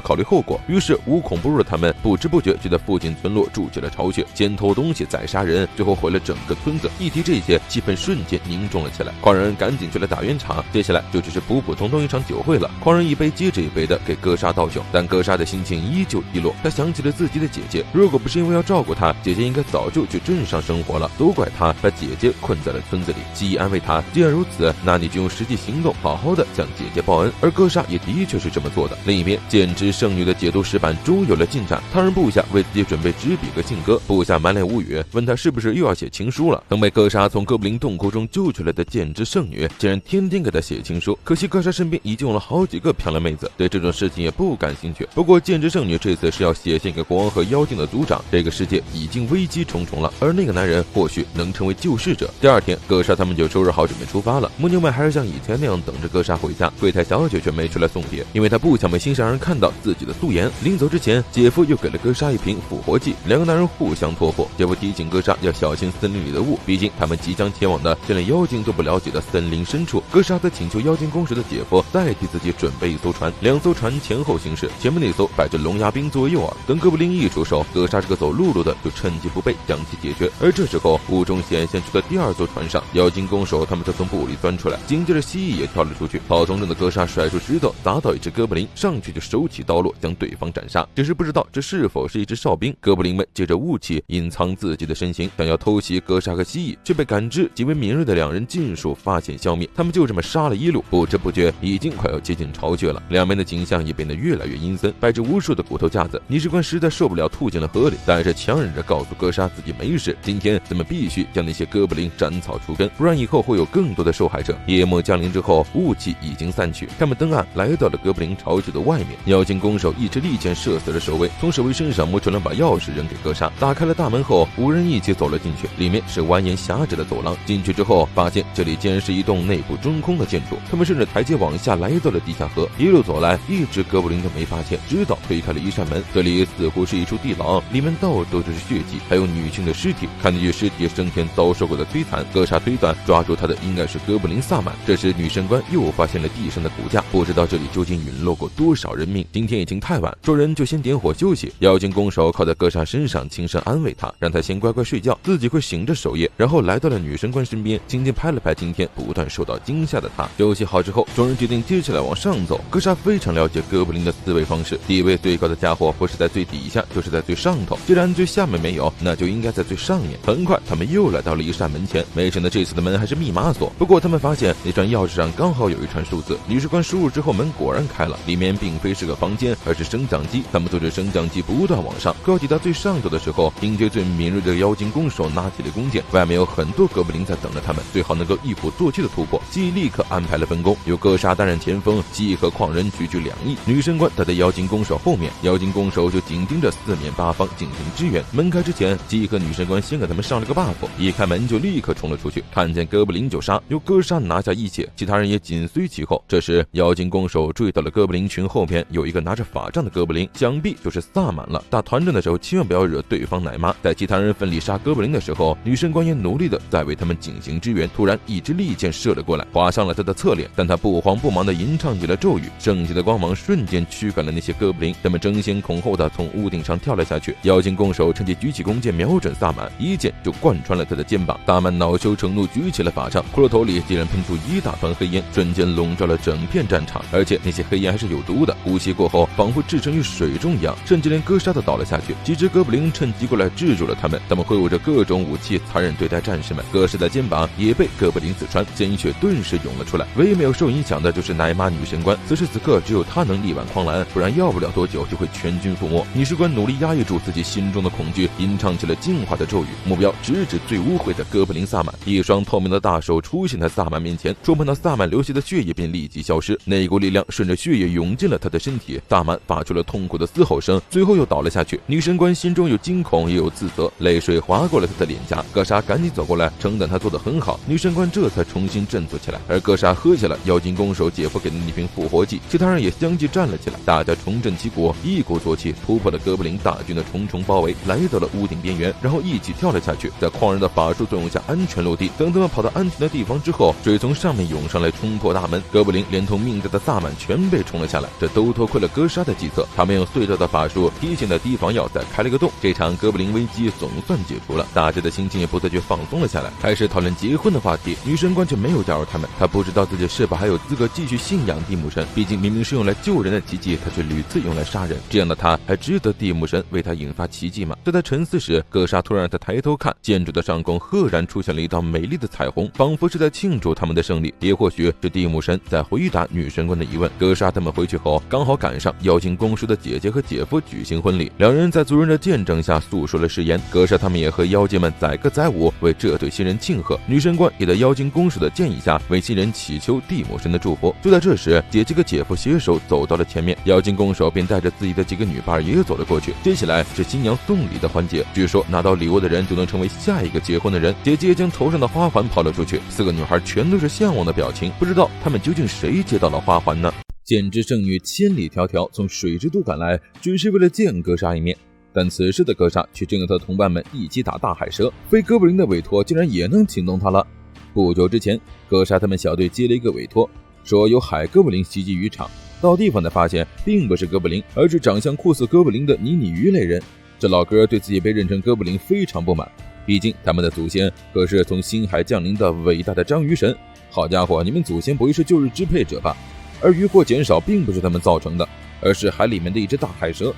考虑后果。于是无孔不入的他们不知不觉就在附近村落筑起了巢穴，先偷东西再杀人，最后毁了整个村子。一提这些，气氛瞬间凝重了起来。狂人赶紧去了打圆场，接下来就只是普普通通一场酒会了。狂人一杯接着一杯的给哥莎倒酒，但哥莎的心情依旧低落。他想起了自己的姐姐，如果不是因为要照顾她，姐姐应该早就去镇上生活了，都怪她把姐姐困在了村子里。记忆安慰她，既然如此，那你就用实际行动好好的向姐姐报恩。而哥莎也的确是这么做的。另一边，剑之圣女的解读石板终于有了进展，他让部下为自己准备纸笔和信鸽，部下满脸无语，问他是不是又要写情书了。等被哥莎从哥布林洞窟中救出来的剑之圣女竟然天天给他写情书，可惜哥莎身边已经有了好几个漂亮妹子，对这种事情也不感兴趣。不过剑之圣女这次是要写信给国王和妖精的族长，这个世界已经危机重重了，而那个男人或许能成为救世者。第二天，哥莎他们就收拾好准备出发了。母牛们还是像以前那样等着哥莎回家，柜台小姐却没出来送别，因为她不想被心上人看到自己的素颜。临走之前，姐夫又给了哥莎一瓶复活剂，两个男人互相托付。姐夫提醒哥莎要小心森林里的雾，毕竟他们即将前往的是连妖精都不了解的森林深处。哥莎则请求妖精公使的姐夫代替自己准备一艘船，两艘船前后行驶，前面那艘摆着龙牙兵作为诱饵，等哥布林一出手，哥莎这个走陆路的就趁机不备将其解决。而这时候，雾中显现出的第二艘船上，妖精弓手他们则从布里钻出来，紧接着蜥蜴也跳了出去。草丛中的哥莎甩出石头砸到一只哥布林，上去就手起刀落将对方斩杀。只是不知道这是否是一只哨兵，哥布林们借着雾气隐藏自己的身形，想要偷袭哥莎和蜥蜴，却被感知极为敏锐的两人尽数发现消灭。他们就这么杀了一路，不知不觉已经快要接近巢穴了。两边的景象也变得越来越阴森，摆着无数的骨头架子。女士官实在受不了，吐进了河里，但是强忍着告诉哥莎自己没事，今天咱们必须将那些哥布林斩草除根，不然以后会有更多的受害者。夜幕降临之后，雾气已经散去，他们登岸来到了哥布林巢穴的外面。妖精弓手一支利箭射死了守卫，从守卫身上摸出2把钥匙扔给哥莎，打开了大门后，5人一起走了进去。里面是蜿蜒狭窄的走廊，进去之后发现这里竟然是一栋内部中空的建筑。他们顺着台阶往下来到了地下河，一路走来，一只哥布林都没发现，直到推开了一扇门，这里似乎是一处地牢，里面到处都是血迹，还有女性的尸体。看那具尸体生前遭受过的摧残，哥莎推断抓住他的应该是哥布林萨满。这时女神官又发现了地上的骨架，不知道这里究竟陨落过多少人命。今天已经太晚，说人就先点火休息。妖精弓手靠在哥莎身上，轻声安慰她，让她先乖乖睡觉，自己会醒着守夜。然后来到了女神官身边，轻轻拍了拍今天不断受到惊吓的她。休息好之后，众人决定接下来往上走。哥莎非常了解哥布林的思维方式，地位最高的家伙不是在最底下，就是在最上头。既然最下面没有，那就应该在最上面。很快，他们又来到了一扇门前，没想到这次的门还是密码锁。不过他们发现那串钥匙上刚好有一串数字，女士官输入之后，门果然开了。里面并非是个房间，而是升降机。他们坐着升降机不断往上，快要抵达最上头的时候，听觉最敏锐的妖精弓手拿起了弓箭，外面有很多哥布林在等着他们，最好能够一鼓作气的突破。蜥蜴立刻安排了分工，由哥莎担任前锋，蜥蜴和矿人举2翼，女神官待在妖精弓手后面，妖精弓手就紧盯着4面8方进行支援。门开之前，蜥蜴和女神官先给他们上了个 buff， 一开门就立刻冲了出去，看见哥布林就杀，由哥莎拿下一血，其他人也紧随其后。这时妖精弓手追到了哥布林群后边，有一个拿着法杖的哥布林，想必就是萨满了。打团战的时候千万不要惹对方奶妈。在其他人奋力杀哥布林的时候，女神官也努力的在为他们进行支援。突然一支利箭射了过来，划伤了他的侧脸，但他不慌不忙的吟唱起了咒语，圣洁的光芒瞬间驱赶了那些哥布林。他们争先脸恐后的从屋顶上跳了下去。妖精弓手趁机举起弓箭瞄准萨满，一箭就贯穿了他的肩膀。萨满恼羞成怒，举起了法杖，骷髅头里竟然喷出一大团黑烟，瞬间笼罩了整片战场。而且那些黑烟还是有毒的，呼吸过后仿佛置身于水中一样，甚至连哥莎都倒了下去。几只哥布林趁机过来制住了他们，他们挥舞着各种武器残忍对待战士们。哥莎的肩膀也被哥布林刺穿，鲜血顿时涌了出来。唯一没有受影响的就是奶妈女神官，此时此刻只有她能力挽狂澜，不然要不了多久就会全军覆没。女神官努力压抑住自己心中的恐惧，吟唱起了净化的咒语，目标直指最污秽的哥布林萨满。一双透明的大手出现在萨满面前，触碰到萨满流血的血液便立即消失，那股力量顺着血液涌进了他的身体。萨满发出了痛苦的嘶吼声，最后又倒了下去。女神官心中有惊恐也有自责，泪水划过了他的脸颊。哥莎赶紧走过来称赞他做得很好，女神官这才重新振作起来。而哥莎喝下了妖精弓手姐夫给的那瓶复活剂，其他人也相继站了起来，大家重振旗鼓，一鼓作气突破了哥布林大军的重重包围，来到了屋顶边缘，然后一起跳了下去，在狂人的法术作用下安全落地。等他们跑到安全的地方之后，水从上面涌上来冲破大门，哥布林连同命在的萨满全被冲了下来，这都多亏了哥莎的计策。他们用隧道的法术提前在堤防要塞开了个洞，这场哥布林危机总算解除了，大家的心情也不再去放松了下来，开始讨论结婚的话题。女神官却没有加入他们，她不知道自己是否还有资格继续信仰地母神，毕竟明明是用来救人的奇迹，她却屡次用来杀人，这样的她还值得地母神为她引发奇迹吗？就在沉思时，哥莎突然让她抬头看，建筑的上空赫然出现了一道美丽的彩虹，仿佛是在庆祝他们的胜利，也或许是地母神在回答女神官的疑问。哥莎他们回去后刚好赶上妖精公叔的姐姐和姐夫举行婚礼，两人在族人的见证下诉说了誓言。哥莎他们也和妖精们载歌载舞，为这对新人庆贺。女神官也在妖精公叔的建议下为新人祈求地母神的祝福。就在这时，姐姐和姐夫携手走到了前面，妖精公手便带着自己的几个女伴也走了过去。接下来是新娘送礼的环节，据说拿到礼物的人就能成为下一个结婚的人。姐姐将头上的花环抛了出去，四个女孩全都是向往的表情，不知道她们究竟谁接到了花环呢？剑之圣女千里迢迢从水之都赶来，只是为了见哥莎一面。但此时的哥莎却正和他的同伴们一起打大海蛇，非哥布林的委托竟然也能惊动他了。不久之前，哥莎他们小队接了一个委托，说有海哥布林袭击渔场，到地方才发现并不是哥布林，而是长相酷似哥布林的泥拟鱼类人。这老哥对自己被认成哥布林非常不满，毕竟他们的祖先可是从星海降临的伟大的章鱼神。好家伙，你们祖先不会是旧日支配者吧？而渔获减少并不是他们造成的，而是海里面的一只大海蛇。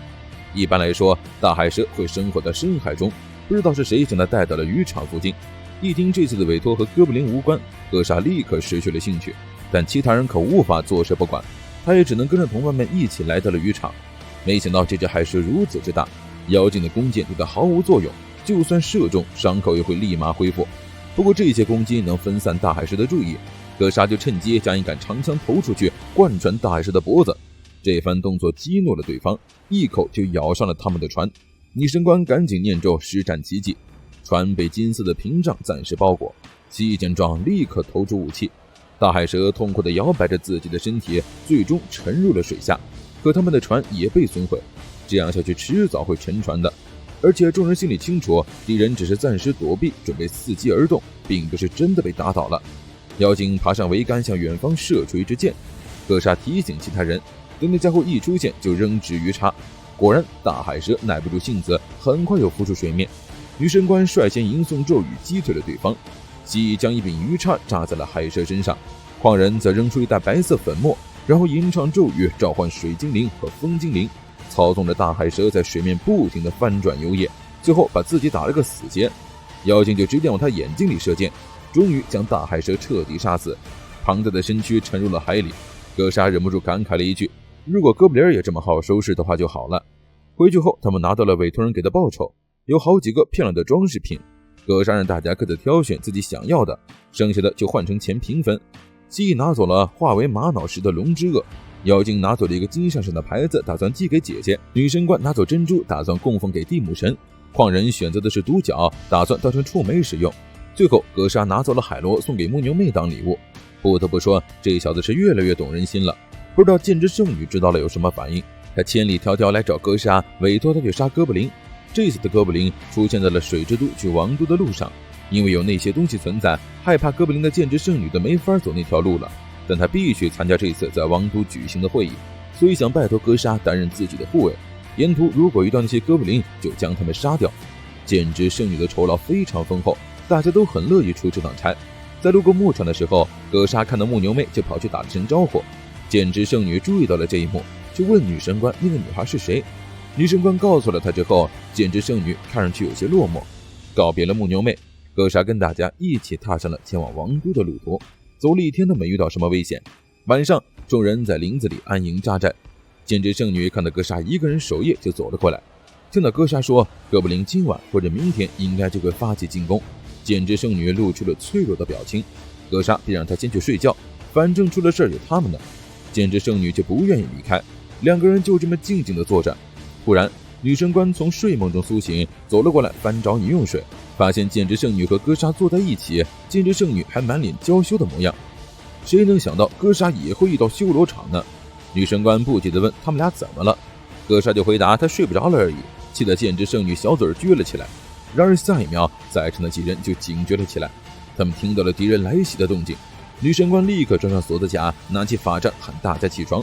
一般来说，大海蛇会生活在深海中，不知道是谁将它带到了渔场附近。一听这次的委托和哥布林无关，哥莎立刻失去了兴趣，但其他人可无法坐视不管，他也只能跟着同伴们一起来到了渔场。没想到这只海蛇如此之大，妖精的弓箭对它毫无作用，就算射中，伤口也会立马恢复。不过这些攻击能分散大海蛇的注意，哥莎就趁机将一杆长枪投出去，贯穿大海蛇的脖子。这番动作激怒了对方，一口就咬上了他们的船。女神官赶紧念咒施展奇迹，船被金色的屏障暂时包裹。奇异见状，立刻投出武器。大海蛇痛苦地摇摆着自己的身体，最终沉入了水下。可他们的船也被损毁，这样下去迟早会沉船的。而且众人心里清楚，敌人只是暂时躲避，准备伺机而动，并不是真的被打倒了。妖精爬上桅杆，向远方射出一支箭。哥莎提醒其他人，等那家伙一出现就扔掷鱼叉。果然，大海蛇耐不住性子，很快又浮出水面。女神官率先吟诵咒语击退了对方，蜥蜴将一柄鱼叉扎在了海蛇身上，狂人则扔出一袋白色粉末，然后吟唱咒语召唤水精灵和风精灵，操纵着大海蛇在水面不停地翻转游曳，最后把自己打了个死结。妖精就直接往他眼睛里射箭，终于将大海蛇彻底杀死，庞大的身躯沉入了海里。哥莎忍不住感慨了一句，如果哥布林也这么好收拾的话就好了。回去后，他们拿到了委托人给的报酬，有好几个漂亮的装饰品。哥莎让大家各自挑选自己想要的，剩下的就换成钱平分。蜥蜴拿走了化为玛瑙石的龙之颚，妖精拿走了一个金闪闪的牌子，打算寄给姐姐。女神官拿走珍珠，打算供奉给地母神。矿人选择的是独角，打算当成触媒使用。最后，哥莎拿走了海螺，送给木牛妹当礼物。不得不说，这小子是越来越懂人心了。不知道剑之圣女知道了有什么反应？他千里迢迢来找哥莎，委托他去杀哥布林。这次的哥布林出现在了水之都去王都的路上，因为有那些东西存在，害怕哥布林的剑之圣女的没法走那条路了。但他必须参加这次在王都举行的会议，所以想拜托哥莎担任自己的护卫。沿途如果遇到那些哥布林，就将他们杀掉。剑之圣女的酬劳非常丰厚，大家都很乐意出这趟差。在路过牧场的时候，格莎看到牧牛妹就跑去打了声招呼。剑之圣女注意到了这一幕，就问女神官那个女孩是谁。女神官告诉了她之后，剑之圣女看上去有些落寞。告别了牧牛妹，格莎跟大家一起踏上了前往王都的路途。走了一天都没遇到什么危险。晚上，众人在林子里安营扎寨。剑之圣女看到格莎一个人守夜，就走了过来。听到格莎说哥布林今晚或者明天应该就会发起进攻，剑之圣女露出了脆弱的表情。格莎便让她先去睡觉，反正出了事有他们呢。剑之圣女就不愿意离开，两个人就这么静静地坐着。忽然，女神官从睡梦中苏醒，走了过来，翻找女用水，发现剑之圣女和格莎坐在一起，剑之圣女还满脸娇羞的模样。谁能想到格莎也会遇到修罗场呢？女神官不解地问他们俩怎么了，格莎就回答她睡不着了而已，气得剑之圣女小嘴撅了起来。然而下一秒，在场的几人就警觉了起来，他们听到了敌人来袭的动静。女神官立刻穿上锁子甲，拿起法杖喊大家起床。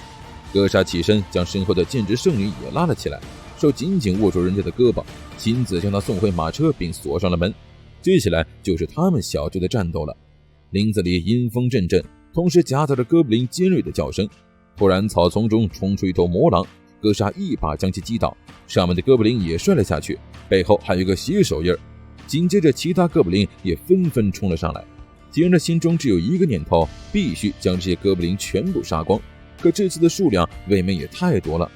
格莎起身将身后的剑之圣女也拉了起来，手紧紧握住人家的胳膊，亲自将她送回马车并锁上了门。接下来就是他们小队的战斗了。林子里阴风阵阵，同时夹杂着哥布林尖锐的叫声。突然草丛中冲出一头魔狼，格莎一把将其击倒，上面的哥布林也摔了下去，背后还有一个血手印。紧接着其他哥布林也纷纷冲了上来，敌人的心中只有一个念头，必须将这些哥布林全部杀光。可这次的数量未免也太多了。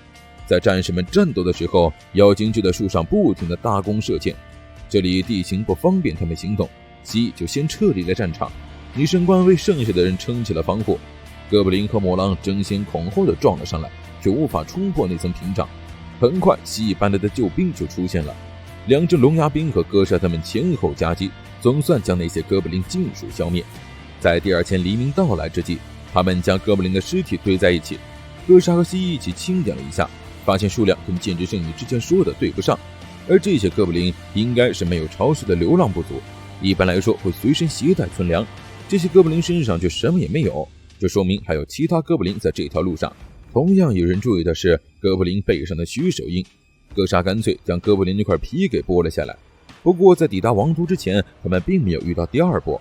在战士们战斗的时候，妖精就在树上不停地搭弓射箭，这里地形不方便他们行动，蜥蜴就先撤离了战场。女神官为剩下的人撑起了防护，哥布林和魔狼争先恐后地撞了上来，却无法冲破那层屏障。很快蜥蜴搬来的救兵就出现了，两只龙牙兵和格莎他们前后夹击，总算将那些哥布林尽数消灭。在第二天黎明到来之际，他们将哥布林的尸体堆在一起，格莎和蜥蜴一起清点了一下，发现数量跟剑之圣女之前说的对不上，而这些哥布林应该是没有巢穴的流浪部族，一般来说会随身携带存粮，这些哥布林身上却什么也没有，这说明还有其他哥布林在这条路上。同样有人注意的是哥布林背上的血手印，格莎干脆将哥布林那块皮给剥了下来。不过在抵达王都之前，他们并没有遇到第二波。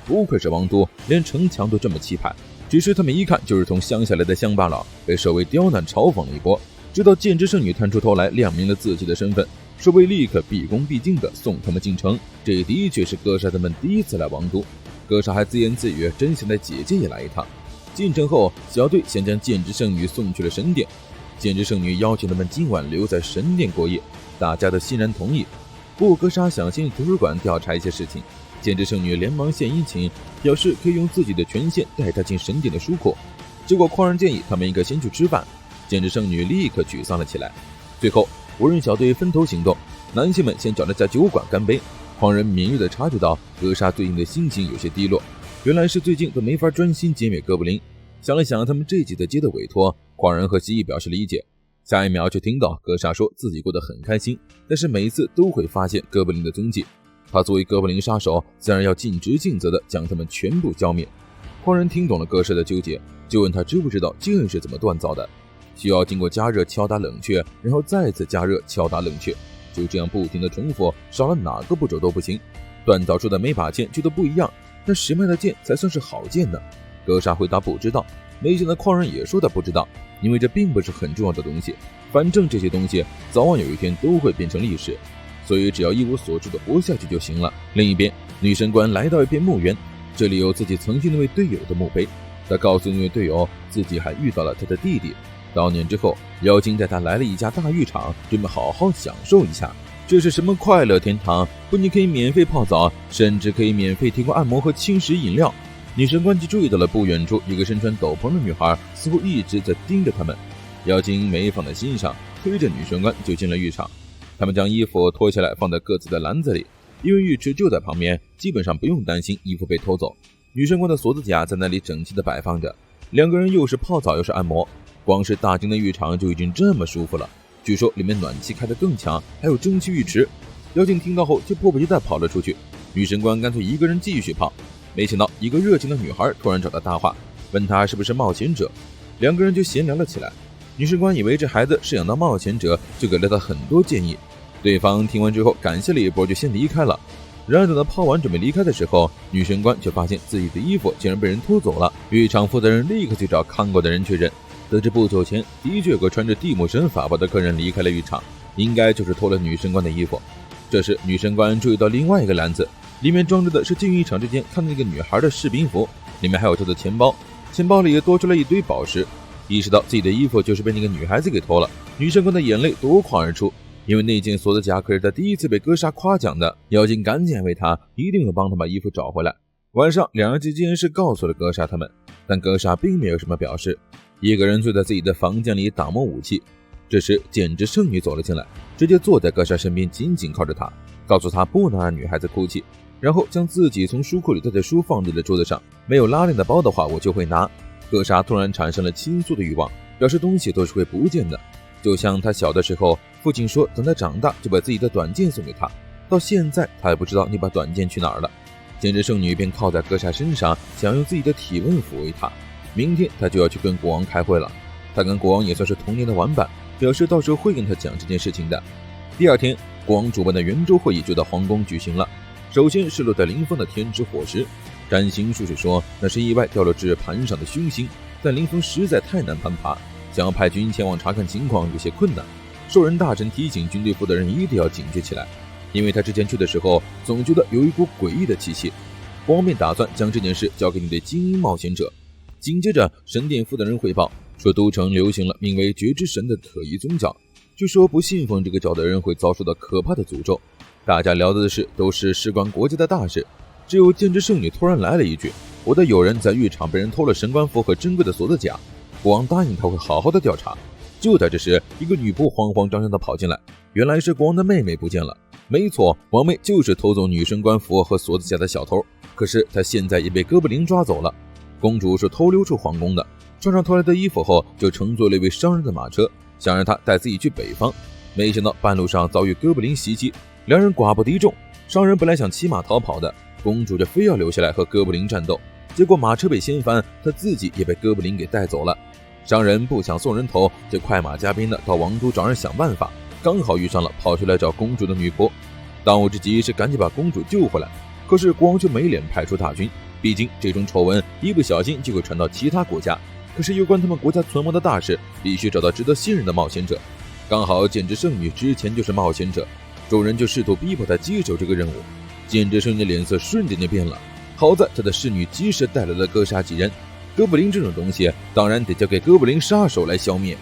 不愧是王都，连城墙都这么气派，只是他们一看就是从乡下来的乡巴佬，被守卫刁难嘲讽了一波，直到剑之圣女探出头来亮明了自己的身份，守卫立刻毕恭毕敬地送他们进城。这的确是格莎他们第一次来王都，格莎还自言自语真想带姐姐也来一趟。进城后，小队先将剑之圣女送去了神殿，剑之圣女邀请他们今晚留在神殿过夜，大家都欣然同意。不过格莎想先去图书馆调查一些事情，剑之圣女连忙献殷勤，表示可以用自己的权限带她进神殿的书库。结果匡人建议他们应该先去吃饭，剑之圣女立刻沮丧了起来。最后5人小队分头行动，男性们先找了家酒馆干杯。匡人敏锐地察觉到格莎最近的心情有些低落，原来是最近都没法专心歼灭哥布林。想了想他们这几次接的委托，匡人和蜥蜴表示理解。下一秒就听到格莎说自己过得很开心，但是每次都会发现哥布林的踪迹。他作为哥布林杀手，自然要尽职尽责地将他们全部消灭。匡人听懂了格莎的纠结，就问他知不知道剑是怎么锻造的，需要经过加热敲打冷却，然后再次加热敲打冷却，就这样不停地重复，少了哪个步骤都不行。锻造出的每把剑就都不一样，那什么样的剑才算是好剑呢？格莎回答不知道。没想到匡人也说他不知道，因为这并不是很重要的东西，反正这些东西早晚有一天都会变成历史，所以只要一无所知的活下去就行了。另一边，女神官来到一片墓园，这里有自己曾经那位队友的墓碑，她告诉那位队友自己还遇到了他的弟弟，悼念之后，妖精带他来了一家大浴场，准备好好享受一下。这是什么快乐天堂？不仅可以免费泡澡，甚至可以免费提供按摩和轻食饮料。女神官就注意到了不远处一个身穿斗篷的女孩，似乎一直在盯着他们。妖精没放在心上，推着女神官就进了浴场。他们将衣服脱下来放在各自的篮子里，因为浴池就在旁边，基本上不用担心衣服被偷走。女神官的锁子甲在那里整齐地摆放着，两个人又是泡澡又是按摩，光是大厅的浴场就已经这么舒服了。据说里面暖气开得更强，还有蒸汽浴池。妖精听到后就迫不及待跑了出去，女神官干脆一个人继续泡。没想到一个热情的女孩突然找他搭话，问他是不是冒险者，两个人就闲聊了起来。女神官以为这孩子是养当冒险者，就给了他很多建议。对方听完之后感谢了一波，就先离开了。然而等他抛完准备离开的时候，女神官却发现自己的衣服竟然被人偷走了。浴场负责人立刻去找看过的人确认，得知不久前的确有个穿着地母神法宝的客人离开了浴场，应该就是偷了女神官的衣服。这时女神官注意到另外一个篮子，里面装着的是进浴场之前看到那个女孩的士兵服，里面还有她的钱包，钱包里也多出了一堆宝石。意识到自己的衣服就是被那个女孩子给偷了，女神官的眼泪夺眶而出，因为那件锁子甲可是她第一次被哥莎夸奖的，妖精赶紧安慰她，一定会帮她把衣服找回来。晚上两人这件事告诉了哥莎他们，但哥莎并没有什么表示，一个人坐在自己的房间里打磨武器。这时简直圣女走了进来，直接坐在哥莎身边，紧紧靠着她，告诉她不能让女孩子哭泣，然后将自己从书库里带的书放在了桌子上，没有拉链的包的话我就会拿。哥莎突然产生了倾诉的欲望，表示东西都是会不见的，就像他小的时候，父亲说等他长大就把自己的短剑送给他，到现在他也不知道你把短剑去哪儿了。简直圣女便靠在哥莎身上，想用自己的体温抚慰他。明天他就要去跟国王开会了，他跟国王也算是童年的玩伴，表示到时候会跟他讲这件事情的。第二天，国王主办的圆桌会议就到皇宫举行了。首先是落在林峰的天之火石，占星术士说那是意外掉落至盘上的凶星，但林峰实在太难攀爬，想要派军前往查看情况有些困难。兽人大臣提醒军队负责人一定要警觉起来，因为他之前去的时候总觉得有一股诡异的气息。国王便打算将这件事交给你的精英冒险者。紧接着神殿负责人汇报说，都城流行了名为觉知神的可疑宗教，据说不信奉这个教的人会遭受到可怕的诅咒。大家聊的事都是事关国家的大事，只有剑之圣女突然来了一句，我的友人在浴场被人偷了神官符和珍贵的锁子甲，国王答应他会好好的调查。就在这时，一个女仆慌慌张张地跑进来，原来是国王的妹妹不见了。没错，王妹就是偷走女神官符和锁子甲的小偷，可是她现在也被哥布林抓走了。公主是偷溜出皇宫的，穿上偷来的衣服后就乘坐了一位商人的马车，想让他带自己去北方，没想到半路上遭遇哥布林袭击，两人寡不敌众。商人本来想骑马逃跑的，公主就非要留下来和哥布林战斗，结果马车被掀翻，她自己也被哥布林给带走了。商人不想送人头，就快马加鞭的到王都找人想办法，刚好遇上了跑出来找公主的女仆。当务之急是赶紧把公主救回来，可是国王却没脸派出大军，毕竟这种丑闻一不小心就会传到其他国家，可是有关他们国家存亡的大事，必须找到值得信任的冒险者。刚好剑之圣女之前就是冒险者，众人就试图逼迫她接手这个任务。剑之圣女的脸色瞬间就变了，好在她的侍女及时带来了哥杀几人。哥布林这种东西当然得交给哥布林杀手来消灭。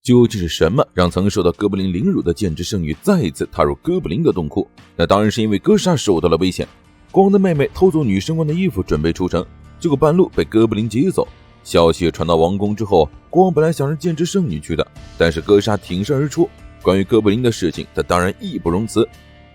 究竟是什么让曾受到哥布林凌辱的剑之圣女再一次踏入哥布林的洞窟？那当然是因为哥莎受到了危险。国王的妹妹偷走女神官的衣服准备出城，结果半路被哥布林劫走。消息传到王宫之后，国王本来想让剑之圣女去的，但是哥莎挺身而出，关于哥布林的事情他当然义不容辞。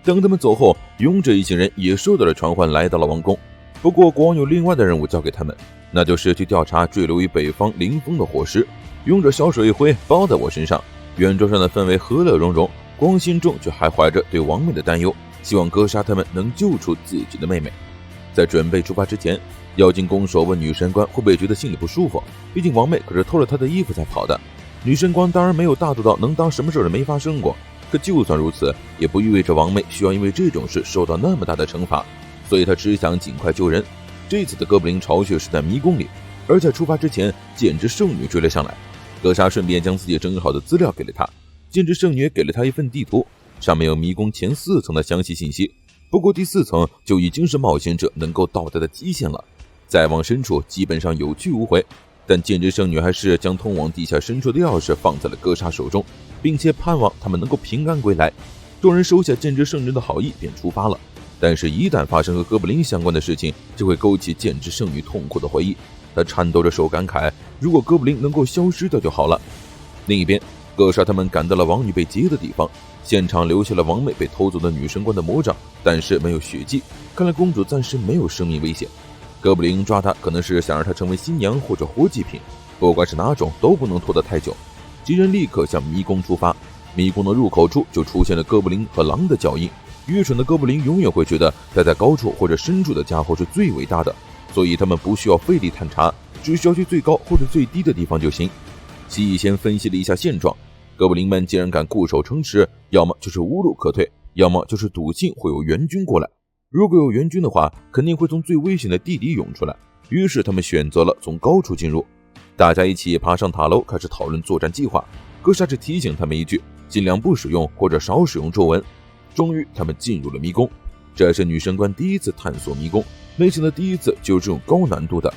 等他们走后，勇者一行人也收到了传唤，来到了王宫。不过国王有另外的任务交给他们，那就是去调查坠落于北方林峰的火石。勇者小手一挥，包在我身上，圆桌上的氛围和乐融融，国王心中却还怀着对王妹的担忧，希望哥莎他们能救出自己的妹妹。在准备出发之前，妖精拱手问女神官会不会觉得心里不舒服，毕竟王妹可是偷了她的衣服才跑的。女神官当然没有大度到能当什么事儿没发生过，可就算如此，也不意味着王妹需要因为这种事受到那么大的惩罚，所以她只想尽快救人。这次的哥布林巢穴是在迷宫里，而在出发之前，剑之圣女追了上来。哥莎顺便将自己整理好的资料给了她，剑之圣女也给了她一份地图，上面有迷宫前4层的详细信息。不过第4层就已经是冒险者能够到达的极限了，再往深处基本上有去无回。但剑之圣女还是将通往地下深处的钥匙放在了哥莎手中，并且盼望他们能够平安归来。众人收下剑之圣女的好意，便出发了。但是一旦发生和哥布林相关的事情，就会勾起剑之圣女痛苦的回忆。他颤抖着手感慨，如果哥布林能够消失掉就好了。另一边，哥莎他们赶到了王女被劫的地方，现场留下了王妹被偷走的女神官的魔杖，但是没有血迹，看来公主暂时没有生命危险。哥布林抓她可能是想让她成为新娘或者活祭品，不管是哪种都不能拖得太久。几人立刻向迷宫出发，迷宫的入口处就出现了哥布林和狼的脚印。愚蠢的哥布林永远会觉得待在高处或者深处的家伙是最伟大的，所以他们不需要费力探查，只需要去最高或者最低的地方就行。西先分析了一下现状，哥布林们既然敢固守城池，要么就是无路可退，要么就是笃信会有援军过来。如果有援军的话，肯定会从最危险的地底涌出来。于是他们选择了从高处进入。大家一起爬上塔楼，开始讨论作战计划。哥沙只提醒他们一句，尽量不使用或者少使用皱纹。终于他们进入了迷宫，这是女神官第一次探索迷宫，没想到第一次就是这种高难度的。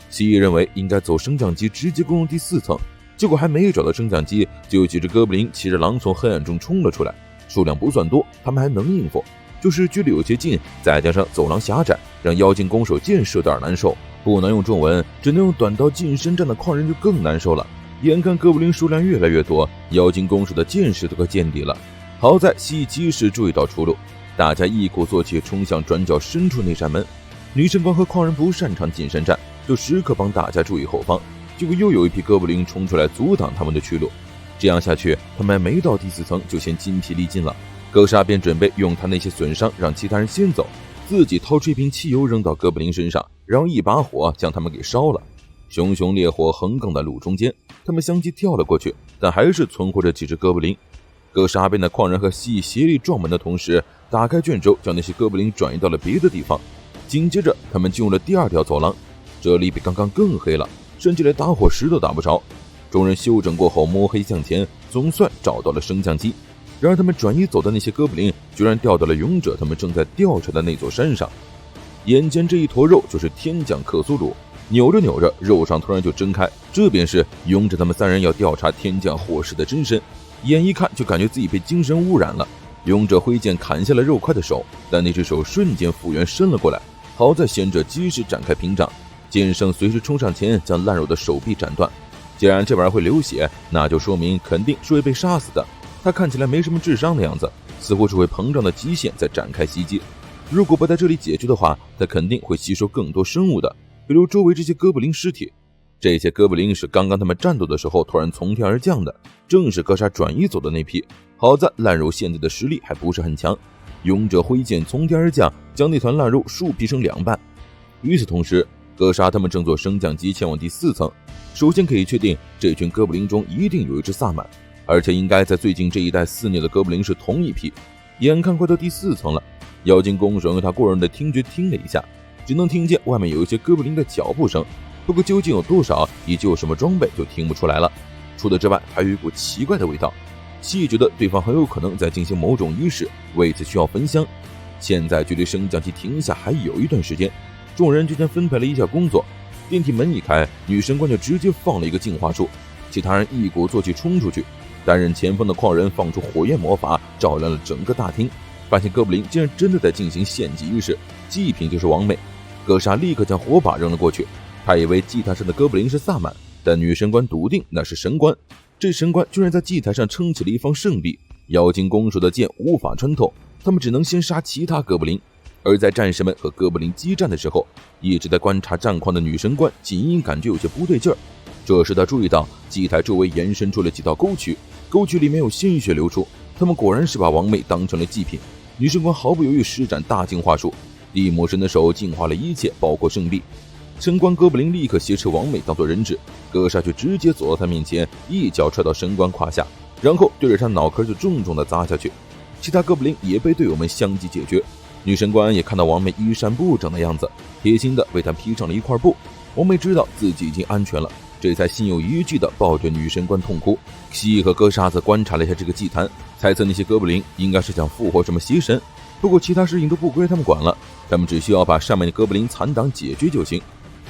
西认为应该走升降机直接攻入第4层，结果还没找到升降机，就有几只哥布林骑着狼从黑暗中冲了出来，数量不算多，他们还能应付，就是距离有些近，再加上走廊狭窄，让妖精弓手箭射得有点难受。不能用中文，只能用短刀近身战的矿人就更难受了。眼看哥布林数量越来越多，妖精弓手的箭矢都快见底了。好在西及时注意到出路，大家一鼓作气冲向转角深处那扇门。女神官和矿人不擅长近身战，就时刻帮大家注意后方，结果又有一批哥布林冲出来阻挡他们的去路。这样下去，他们没到第4层就先筋疲力尽了。哥沙便准备用他那些损伤让其他人先走，自己掏出一瓶汽油扔到哥布林身上，然后一把火将他们给烧了。熊熊烈火横亘在路中间，他们相继跳了过去，但还是存活着几只哥布林。哥沙边的矿人和蜥蜴协力撞门的同时，打开卷轴将那些哥布林转移到了别的地方。紧接着他们进入了第2条走廊，这里比刚刚更黑了，甚至连打火石都打不着。众人休整过后摸黑向前，总算找到了升降机。然而他们转移走的那些哥布林居然掉到了勇者他们正在调查的那座山上。眼前这一坨肉就是天降克苏鲁，扭着扭着肉上突然就睁开，这便是勇者他们3人要调查天降祸事的真身。眼一看就感觉自己被精神污染了，勇者挥剑砍下了肉块的手，但那只手瞬间复原伸了过来，好在贤者及时展开屏障，剑圣随时冲上前将烂肉的手臂斩断。既然这玩意会流血，那就说明肯定是会被杀死的。他看起来没什么智商的样子，似乎是会膨胀的极限在展开袭击。如果不在这里解决的话，他肯定会吸收更多生物的，比如周围这些哥布林尸体。这些哥布林是刚刚他们战斗的时候突然从天而降的，正是哥沙转移走的那批。好在烂肉现在的实力还不是很强，勇者挥剑从天而降，将那团烂肉竖劈成2半。与此同时，哥沙他们正坐升降机前往第4层。首先可以确定，这群哥布林中一定有一只萨满，而且应该在最近这一带肆虐的哥布林是同一批。眼看快到第4层了，妖精弓手用他过人的听觉听了一下，只能听见外面有一些哥布林的脚步声，不过究竟有多少以及有什么装备就听不出来了。除此之外，还有一股奇怪的味道，细觉得对方很有可能在进行某种仪式，为此需要焚香。现在距离升降机停下还有一段时间，众人之间分配了一下工作。电梯门一开，女神官就直接放了一个净化术，其他人一鼓作气冲出去。担任前锋的矿人放出火焰魔法，照亮了整个大厅，发现哥布林竟然真的在进行献祭仪式，祭品就是王妹。哥沙立刻将火把扔了过去，他以为祭台上的哥布林是萨满，但女神官笃定那是神官。这神官居然在祭台上撑起了一方圣臂，妖精弓手的剑无法穿透，他们只能先杀其他哥布林。而在战士们和哥布林激战的时候，一直在观察战况的女神官隐隐感觉有些不对劲儿。这时他注意到祭台周围延伸出了几道沟渠，沟渠里面有鲜血流出，他们果然是把王妹当成了祭品。女神官毫不犹豫施展大净化术，地魔神的手净化了一切，包括圣臂。神官哥布林立刻挟持王妹当作人质，哥沙却直接走到他面前，一脚踹到神官胯下，然后对着他脑壳就重重地砸下去。其他哥布林也被队友们相继解决。女神官也看到王妹衣衫不整的样子，贴心地为她披上了一块布。王妹知道自己已经安全了，这才心有余悸地抱着女神官痛哭。蜥蜴和哥沙子观察了一下这个祭坛，猜测那些哥布林应该是想复活什么邪神，不过其他事情都不归他们管了，他们只需要把上面的哥布林残党解决就行。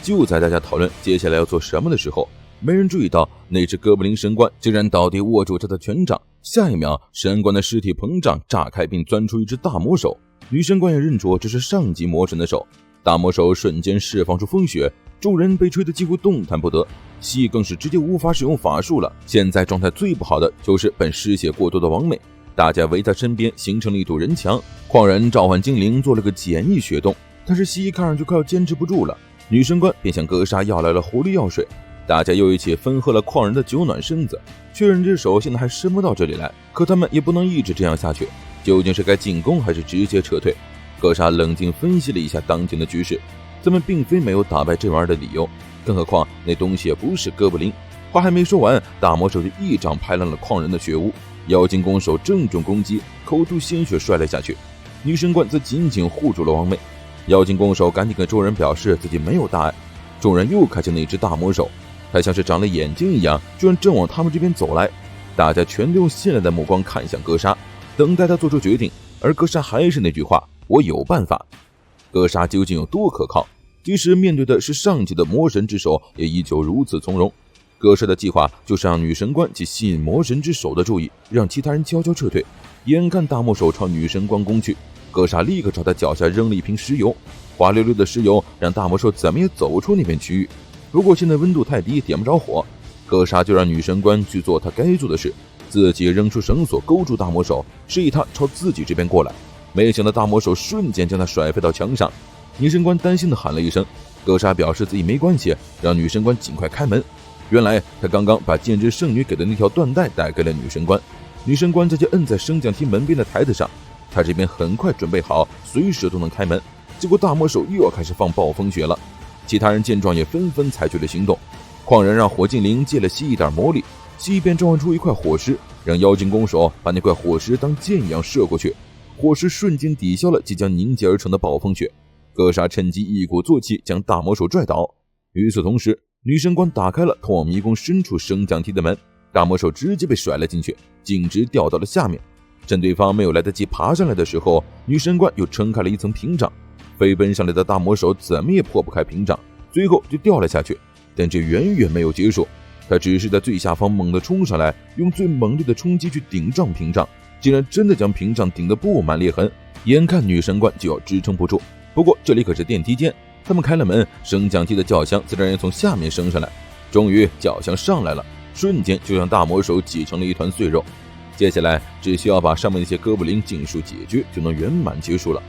就在大家讨论接下来要做什么的时候，没人注意到那只哥布林神官竟然倒地握住他的权杖，下一秒神官的尸体膨胀炸开，并钻出一只大魔手。女神官也认出这是上级魔神的手，大魔手瞬间释放出风雪，众人被吹得几乎动弹不得，蜥蜴更是直接无法使用法术了。现在状态最不好的就是本失血过多的王妹，大家围在身边形成了一堵人墙。矿人召唤精灵做了个简易血冻，但是蜥蜴看上去快要坚持不住了，女神官便向哥沙要来了狐狸药水，大家又一起分喝了矿人的酒暖身子，确认这手现在还伸不到这里来，可他们也不能一直这样下去，究竟是该进攻还是直接撤退？哥沙冷静分析了一下当前的局势，他们并非没有打败这玩意儿的理由，更何况那东西也不是哥布林，话还没说完，大魔手就一掌拍烂了矿人的血屋，妖精弓手正中攻击，口吐鲜血摔了下去。女神官则紧紧护住了王妹。妖精弓手赶紧跟众人表示自己没有大碍。众人又看见那只大魔手，他像是长了眼睛一样，居然正往他们这边走来。大家全都用信赖的目光看向哥莎，等待他做出决定。而哥莎还是那句话，我有办法。哥莎究竟有多可靠？即使面对的是上级的魔神之手，也依旧如此从容。哥莎的计划就是让女神官去吸引魔神之手的注意，让其他人悄悄撤退。眼看大魔手朝女神官攻去，哥莎立刻朝他脚下扔了一瓶石油，滑溜溜的石油让大魔兽怎么也走不出那片区域。如果现在温度太低，点不着火，哥莎就让女神官去做她该做的事，自己扔出绳索勾住大魔手，示意他朝自己这边过来。没想到大魔手瞬间将他甩飞到墙上。女神官担心地喊了一声，哥莎表示自己没关系，让女神官尽快开门。原来他刚刚把剑之圣女给的那条缎带带给了女神官，女神官这就摁在升降梯门边的台子上，他这边很快准备好，随时都能开门。结果大魔手又要开始放暴风雪了，其他人见状也纷纷采取了行动。矿人让火精灵借了蜥一点魔力，蜥便召唤出一块火石，让妖精弓手把那块火石当箭一样射过去，火石瞬间抵消了即将凝结而成的暴风雪。哥莎趁机一鼓作气将大魔手拽倒。与此同时，女神官打开了通往迷宫深处升降梯的门，大魔手直接被甩了进去，径直掉到了下面。趁对方没有来得及爬上来的时候，女神官又撑开了一层屏障，飞奔上来的大魔手怎么也破不开屏障，最后就掉了下去。但这远远没有结束，他只是在最下方猛地冲上来，用最猛烈的冲击去顶撞屏障，竟然真的将屏障顶得布满裂痕，眼看女神官就要支撑不住。不过这里可是电梯间，他们开了门，升降梯的轿厢自然也从下面升上来。终于轿厢上来了，瞬间就将大魔手挤成了一团碎肉。接下来只需要把上面那些哥布林尽数解决，就能圆满结束了。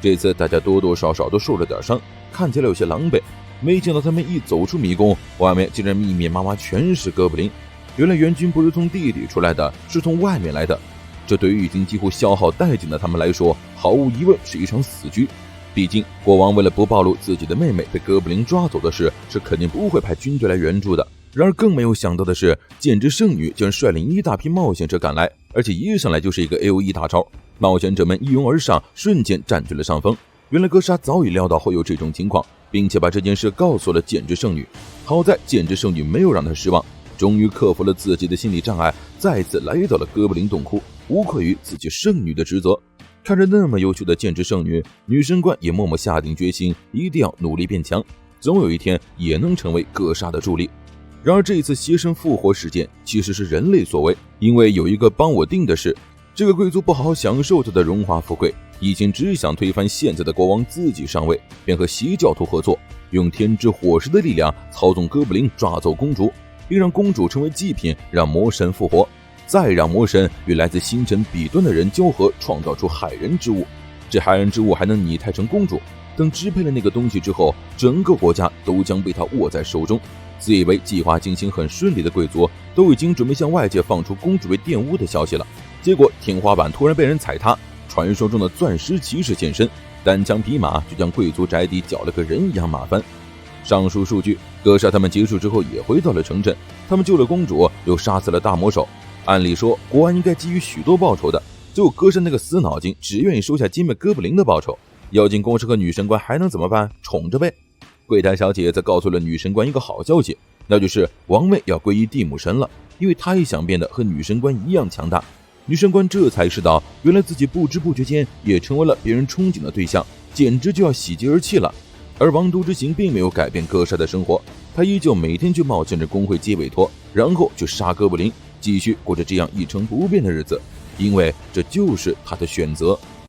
这次大家多多少少都受了点伤，看起来有些狼狈。没想到他们一走出迷宫，外面竟然密密麻麻全是哥布林。原来援军不是从地里出来的，是从外面来的。这对于已经几乎消耗殆尽的他们来说，毫无疑问是一场死局。毕竟国王为了不暴露自己的妹妹被哥布林抓走的事，是肯定不会派军队来援助的。然而更没有想到的是，剑之圣女竟然率领一大批冒险者赶来，而且一上来就是一个 AOE 大招。冒险者们一拥而上，瞬间占据了上风。原来哥莎早已料到会有这种情况，并且把这件事告诉了剑之圣女。好在剑之圣女没有让她失望，终于克服了自己的心理障碍，再次来到了哥布林洞窟，无愧于自己圣女的职责。看着那么优秀的剑之圣女，女神官也默默下定决心，一定要努力变强，总有一天也能成为哥莎的助力。然而这一次邪神复活事件其实是人类所为，因为有一个帮我定的事，这个贵族不好好享受他的荣华富贵，一心只想推翻现在的国王自己上位，便和邪教徒合作，用天之火石的力量操纵哥布林抓走公主，并让公主成为祭品，让魔神复活，再让魔神与来自星辰彼端的人交合，创造出害人之物。这害人之物还能拟态成公主，等支配了那个东西之后，整个国家都将被他握在手中。自以为计划进行很顺利的贵族，都已经准备向外界放出公主被玷污的消息了。结果天花板突然被人踩塌，传说中的钻石骑士现身，单枪匹马就将贵族宅邸搅了个人一样麻烦。上述数据，哥莎他们结束之后也回到了城镇，他们救了公主，又杀死了大魔手。按理说国王应该给予许多报酬的，结果哥莎那个死脑筋只愿意收下歼灭哥布林的报酬。妖精公使和女神官还能怎么办？宠着呗。柜台小姐则告诉了女神官一个好消息，那就是王位要归依地母神了，因为她也想变得和女神官一样强大。女神官这才意识到，原来自己不知不觉间也成为了别人憧憬的对象，简直就要喜极而泣了。而王都之行并没有改变哥莎的生活，他依旧每天去冒险着工会接委托，然后去杀哥布林，继续过着这样一成不变的日子，因为这就是他的选择。